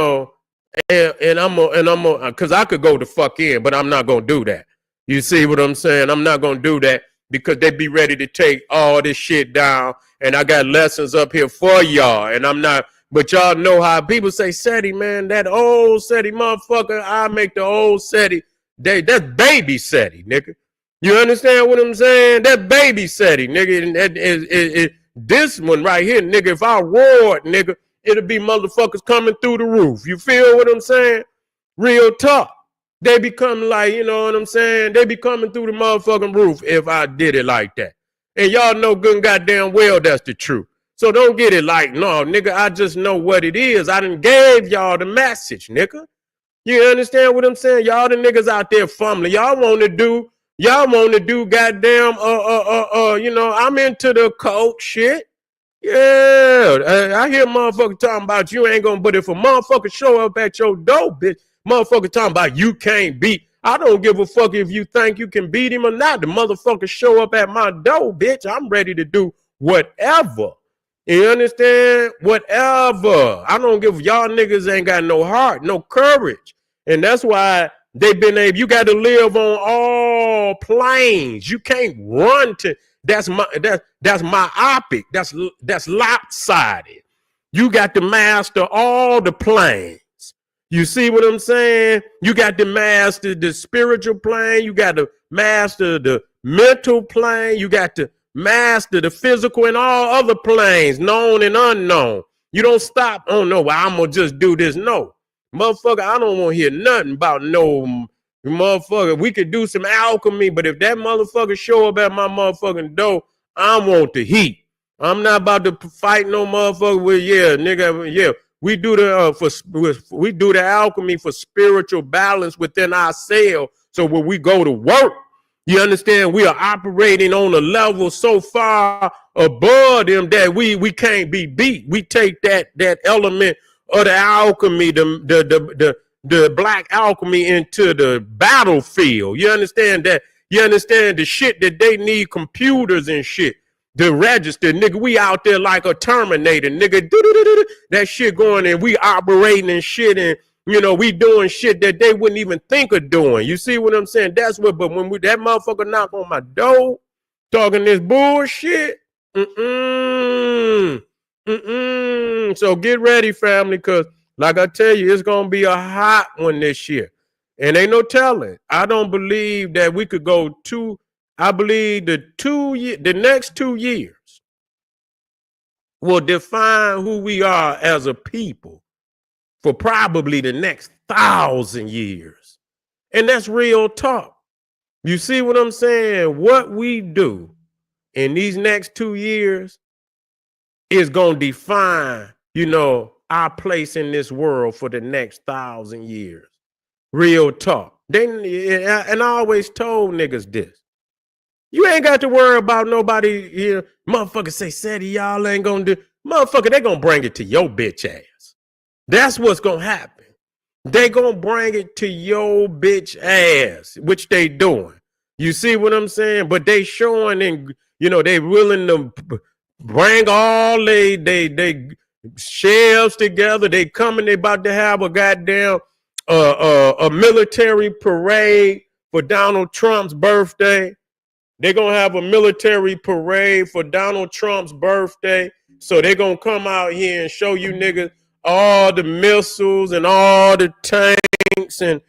Speaker 2: I'm because I could go the fuck in, but I'm not gonna do that. You see what I'm saying? I'm not gonna do that, because they be ready to take all this shit down, and I got lessons up here for y'all, and I'm not. But y'all know how people say, SETI, man, that old SETI motherfucker, I make the old SETI. That's baby SETI, nigga. You understand what I'm saying? That baby SETI, nigga. And this one right here, nigga, if I roared, nigga, it'll be motherfuckers coming through the roof. You feel what I'm saying? Real talk. They become like, you know what I'm saying? They be coming through the motherfucking roof if I did it like that. And y'all know good and goddamn well that's the truth. So don't get it like, no, nigga, I just know what it is. I done gave y'all the message, nigga. You understand what I'm saying? Y'all the niggas out there fumbling. Y'all want to do goddamn, you know, I'm into the cult shit. Yeah, I hear motherfuckers talking about you ain't gonna, but if a motherfucker show up at your door, bitch, motherfucker talking about you can't beat. I don't give a fuck if you think you can beat him or not. The motherfucker show up at my door, bitch. I'm ready to do whatever. You understand? Whatever. I don't give, y'all niggas ain't got no heart, no courage. And that's why they been able, you got to live on all planes. You can't run to, that's myopic. That's lopsided. You got to master all the planes. You see what I'm saying? You got to master the spiritual plane. You got to master the mental plane. You got to master the physical and all other planes, known and unknown. You don't stop. Oh no, well, I'm gonna just do this. No, motherfucker, I don't want to hear nothing about no motherfucker. We could do some alchemy, but if that motherfucker show up at my motherfucking door, I want the heat. I'm not about to fight no motherfucker with, yeah, nigga, yeah. We do the alchemy for spiritual balance within ourselves. So when we go to work, you understand, we are operating on a level so far above them that we can't be beat. We take that element of the alchemy, the black alchemy into the battlefield. You understand that? You understand the shit that they need computers and shit. The register, nigga, we out there like a Terminator, nigga. That shit going and we operating and shit, and you know we doing shit that they wouldn't even think of doing. You see what I'm saying? That's what. But when that motherfucker knock on my door, talking this bullshit, So get ready, family, cause like I tell you, it's gonna be a hot one this year, and ain't no telling. I don't believe that we could go two. I believe the next 2 years will define who we are as a people for probably the next 1,000 years. And that's real talk. You see what I'm saying? What we do in these next 2 years is going to define, you know, our place in this world for the next 1,000 years. Real talk. And I always told niggas this. You ain't got to worry about nobody here. Motherfucker say, Sadie, y'all ain't gonna do. Motherfucker, they gonna bring it to your bitch ass. That's what's gonna happen. They gonna bring it to your bitch ass, which they doing. You see what I'm saying? But they showing and, you know, they willing to bring all they shelves together. They coming, they about to have a goddamn a military parade for Donald Trump's birthday. They're going to have a military parade for Donald Trump's birthday. So they're going to come out here and show you niggas all the missiles and all the tanks and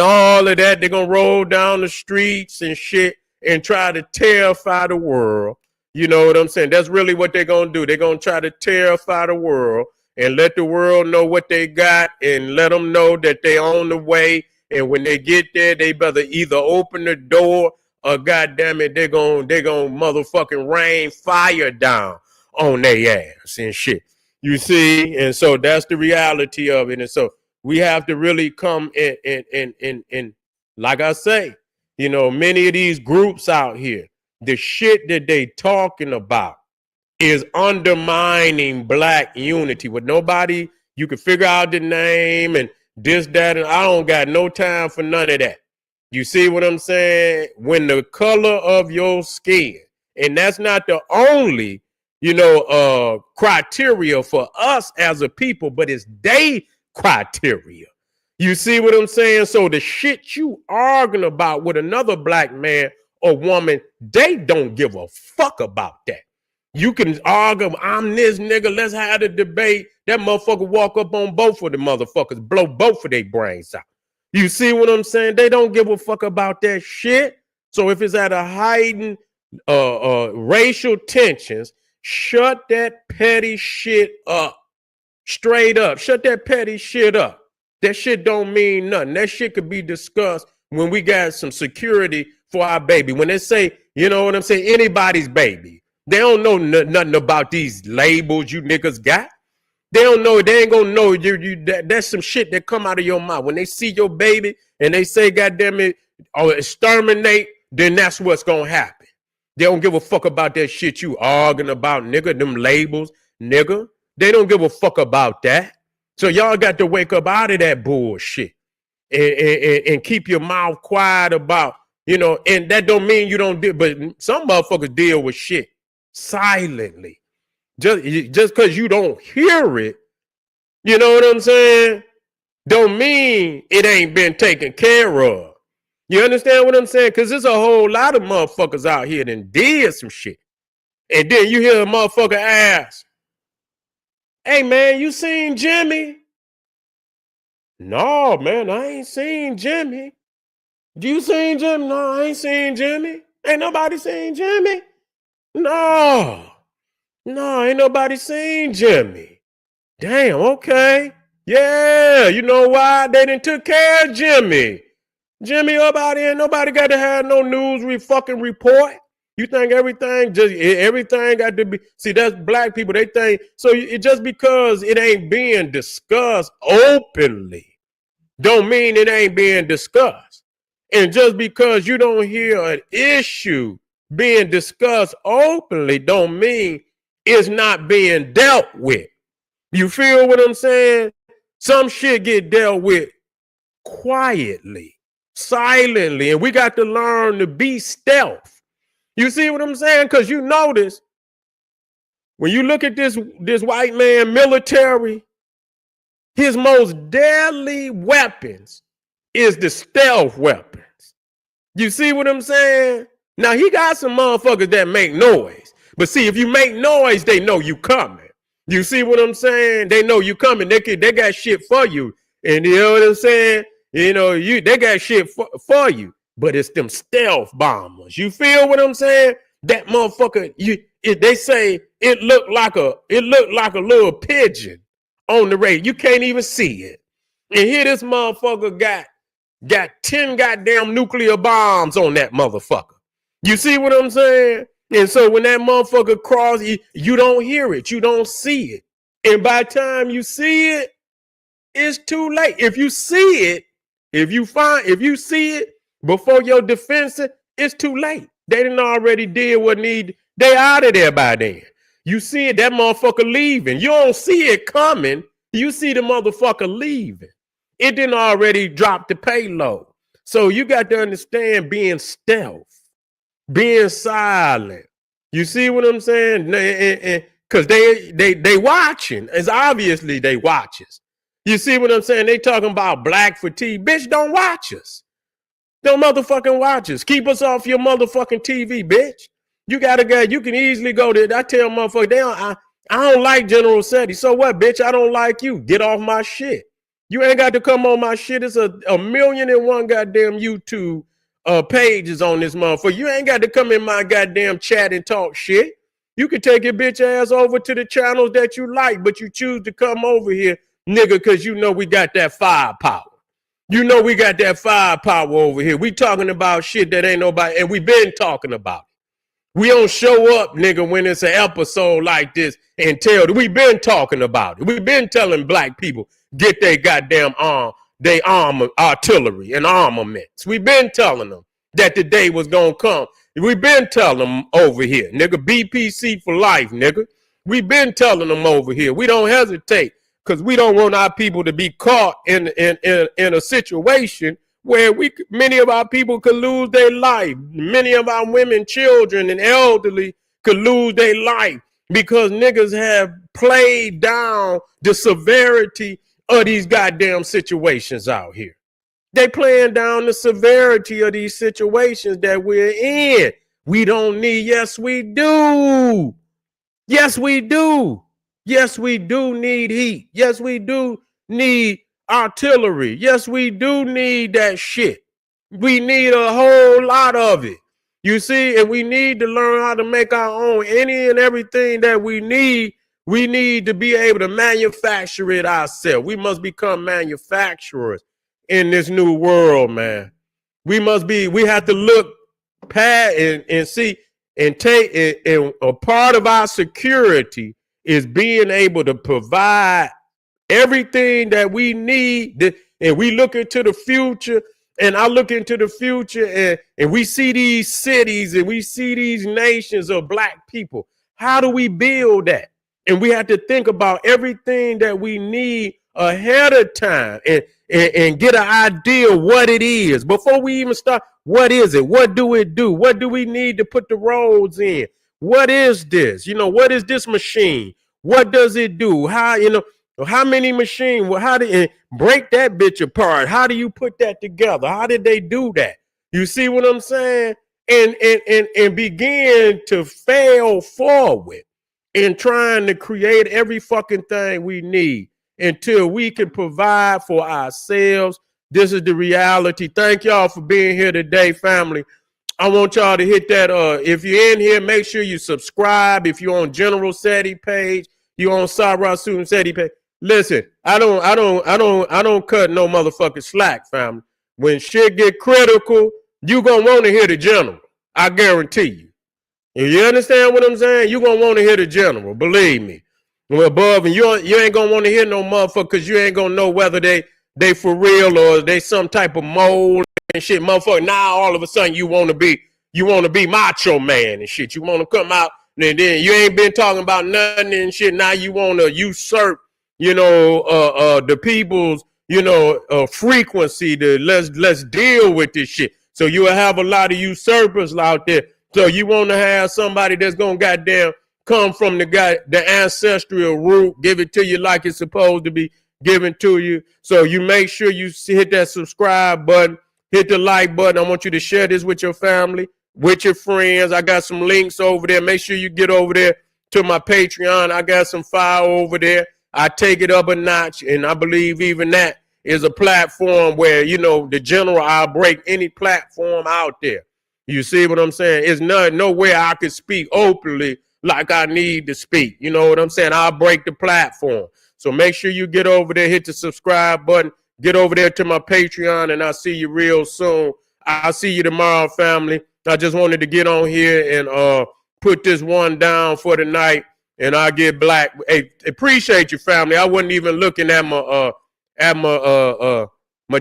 Speaker 2: all of that. They're going to roll down the streets and shit and try to terrify the world. You know what I'm saying? That's really what they're going to do. They're going to try to terrify the world and let the world know what they got and let them know that they on the way. And when they get there, they better either open the door or goddamn it, they gon' motherfucking rain fire down on their ass and shit. You see? And so that's the reality of it. And so we have to really come in like I say, you know, many of these groups out here, the shit that they talking about is undermining black unity with nobody. You can figure out the name and this, that, and I don't got no time for none of that. You see what I'm saying? When the color of your skin, and that's not the only, you know, criteria for us as a people, but it's they criteria. You see what I'm saying? So the shit you arguing about with another black man or woman, they don't give a fuck about that. You can argue, I'm this nigga, let's have a debate. That motherfucker walk up on both of the motherfuckers, blow both of their brains out. You see what I'm saying? They don't give a fuck about that shit. So if it's at a heightened racial tensions, shut that petty shit up. Straight up. Shut that petty shit up. That shit don't mean nothing. That shit could be discussed when we got some security for our baby. When they say, you know what I'm saying, anybody's baby. They don't know nothing about these labels you niggas got. They don't know. They ain't gonna know that's some shit that come out of your mouth. When they see your baby and they say, goddamn it, or exterminate, then that's what's gonna happen. They don't give a fuck about that shit you arguing about, nigga, them labels, nigga. They don't give a fuck about that. So y'all got to wake up out of that bullshit and keep your mouth quiet about, you know, and that don't mean you don't deal, but some motherfuckers deal with shit silently. Just because you don't hear it, you know what I'm saying, don't mean it ain't been taken care of. You understand what I'm saying? Because there's a whole lot of motherfuckers out here that did some shit. And then you hear a motherfucker ask, hey, man, you seen Jimmy? No, man, I ain't seen Jimmy. You seen Jimmy? No, I ain't seen Jimmy. Ain't nobody seen Jimmy? No, ain't nobody seen Jimmy. Damn, okay. Yeah, you know why? They didn't took care of Jimmy. Jimmy up out here, nobody got to have no news fucking report. You think everything got to be, see, that's black people, they think, so it just because it ain't being discussed openly, don't mean it ain't being discussed. And just because you don't hear an issue being discussed openly, don't mean it's not being dealt with. You feel what I'm saying? Some shit get dealt with quietly, silently, and we got to learn to be stealth. You see what I'm saying? Because you notice when you look at this white man military, his most deadly weapons is the stealth weapons. You see what I'm saying? Now, he got some motherfuckers that make noise. But see, if you make noise, they know you coming. You see what I'm saying? They know you coming. They got shit for you. And you know what I'm saying? You know, they got shit for you. But it's them stealth bombers. You feel what I'm saying? That motherfucker, they say it looked like a little pigeon on the radio. You can't even see it. And here this motherfucker got 10 goddamn nuclear bombs on that motherfucker. You see what I'm saying? And so when that motherfucker crosses, you don't hear it. You don't see it. And by the time you see it, it's too late. If you see it, if you see it before your defense, it's too late. They didn't already did what need. They out of there by then. You see it, that motherfucker leaving. You don't see it coming. You see the motherfucker leaving. It didn't already drop the payload. So you got to understand being stealth, being silent. You see what I'm saying? Because they watching. It's obviously they watch us. You see what I'm saying? They talking about black fatigue. Bitch, don't watch us. Don't motherfucking watch us. Keep us off your motherfucking TV, bitch. You can easily go there. I tell motherfuckers, I don't like General Seti. So what, bitch? I don't like you. Get off my shit. You ain't got to come on my shit. It's a 1,000,001 goddamn YouTube pages on this motherfucker. You ain't got to come in my goddamn chat and talk shit. You can take your bitch ass over to the channels that you like, but you choose to come over here, nigga, because you know we got that firepower. You know we got that firepower over here. We talking about shit that ain't nobody, and we been talking about it. We don't show up, nigga, when it's an episode like this and tell. We been talking about it. We been telling black people get their goddamn artillery and armaments. We been telling them that the day was gonna come. We been telling them over here, nigga, BPC for life, nigga. We been telling them over here. We don't hesitate because we don't want our people to be caught in a situation where many of our people could lose their life. Many of our women, children, and elderly could lose their life because niggas have played down the severity of these goddamn situations out here. They playing down the severity of these situations that we're in. We don't need, yes, we do. Yes, we do. Yes, we do need heat. Yes, we do need artillery. Yes, we do need that shit. We need a whole lot of it. You see, and we need to learn how to make our own. Any and everything that we need, We need to be able to manufacture it ourselves. We must become manufacturers in this new world, man. We have to look past and see and take it. And a part of our security is being able to provide everything that we need. And we look into the future, and I look into the future, and we see these cities and we see these nations of black people. How do we build that? And we have to think about everything that we need ahead of time and get an idea what it is before we even start. What is it? What do it do? What do we need to put the roads in? What is this? What is this machine? What does it do? How many machines? How do you break that bitch apart? How do you put that together? How did they do that? You see what I'm saying? And begin to fail forward in trying to create every fucking thing we need until we can provide for ourselves. This is the reality. Thank y'all for being here today, family. I want y'all to hit that. If you're in here, make sure you subscribe. If you're on General Seti page, you're on Sarah Student Seti page. Listen, I don't cut no motherfucking slack, family. When shit get critical, you gonna want to hear the general. I guarantee you. You understand what I'm saying? You're going to want to hear the general. Believe me. Well, above, and you ain't going to want to hear no motherfucker because you ain't going to know whether they for real or they some type of mold and shit. Motherfucker, now all of a sudden you want to be macho man and shit. You want to come out and then you ain't been talking about nothing and shit. Now you want to usurp, the people's, frequency to let's deal with this shit. So you'll have a lot of usurpers out there. So you want to have somebody that's going to goddamn come from the ancestral root, give it to you like it's supposed to be given to you. So you make sure you hit that subscribe button, hit the like button. I want you to share this with your family, with your friends. I got some links over there. Make sure you get over there to my Patreon. I got some fire over there. I take it up a notch, and I believe even that is a platform where, the general, I'll break any platform out there. You see what I'm saying? It's nowhere I can speak openly like I need to speak. You know what I'm saying? I'll break the platform. So make sure you get over there, hit the subscribe button, get over there to my Patreon, and I'll see you real soon. I'll see you tomorrow, family. I just wanted to get on here and put this one down for the night, and I'll get black. Hey, appreciate you, family. I wasn't even looking at my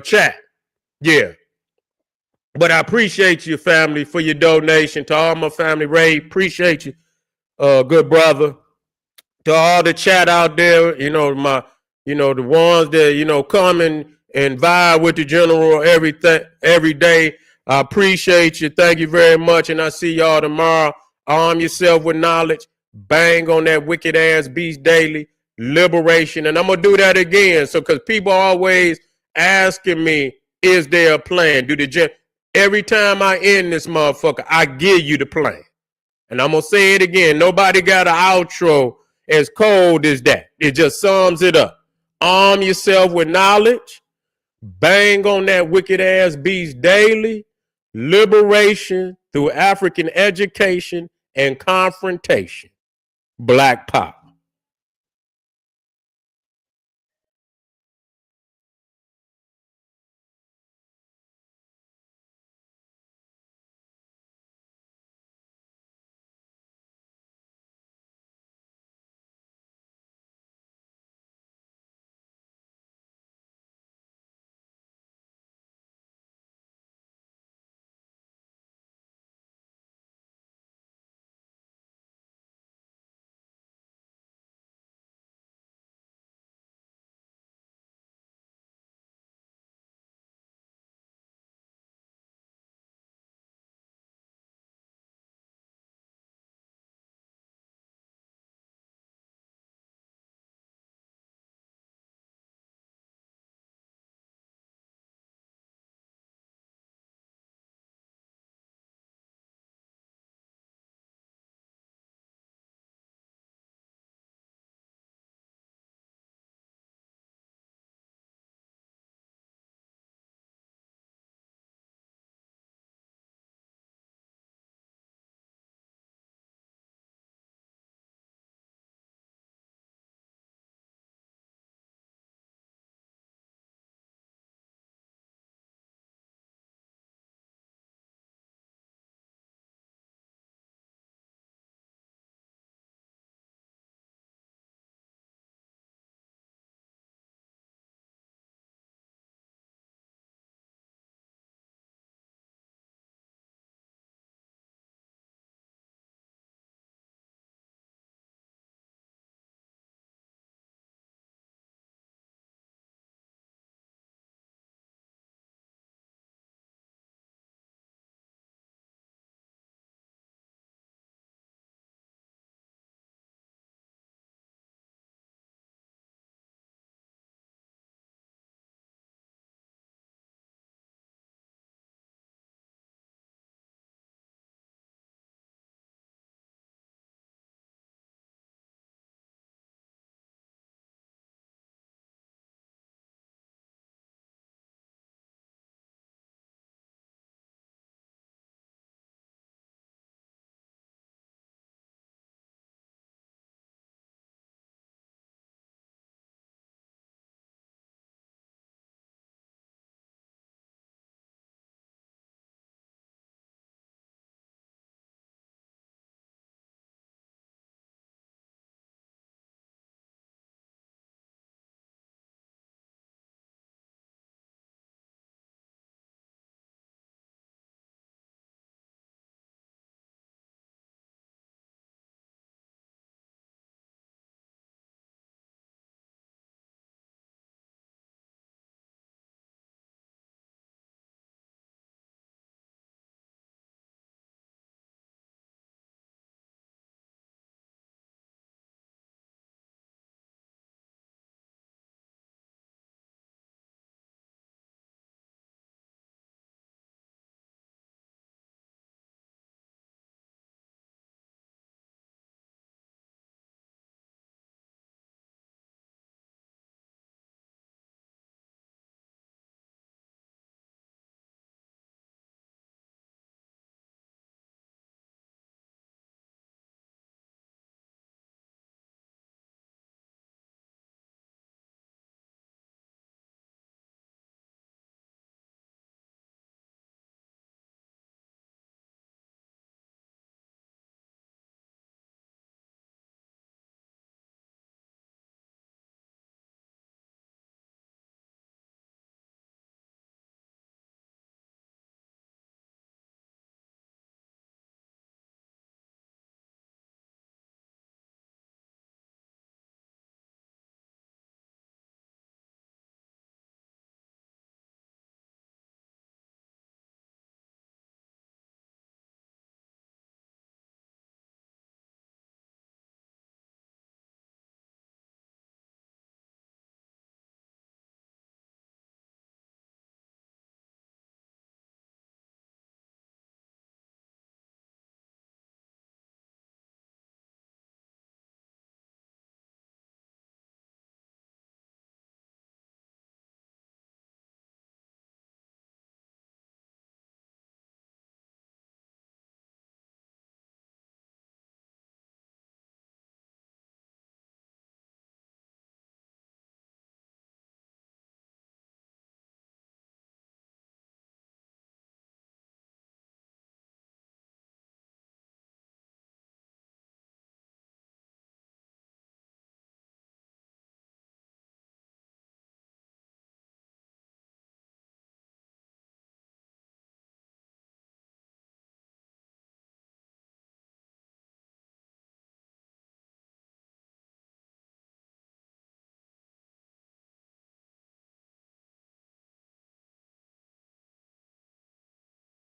Speaker 2: chat. Yeah. But I appreciate you, family, for your donation. To all my family, Ray, appreciate you, good brother. To all the chat out there, the ones that, come and vibe with the general every day. I appreciate you. Thank you very much. And I see y'all tomorrow. Arm yourself with knowledge. Bang on that wicked ass beast daily. Liberation. And I'm going to do that again. So, because people always asking me, is there a plan? Every time I end this motherfucker, I give you the plan. And I'm going to say it again. Nobody got an outro as cold as that. It just sums it up. Arm yourself with knowledge. Bang on that wicked ass beast daily. Liberation through African education and confrontation. Black power.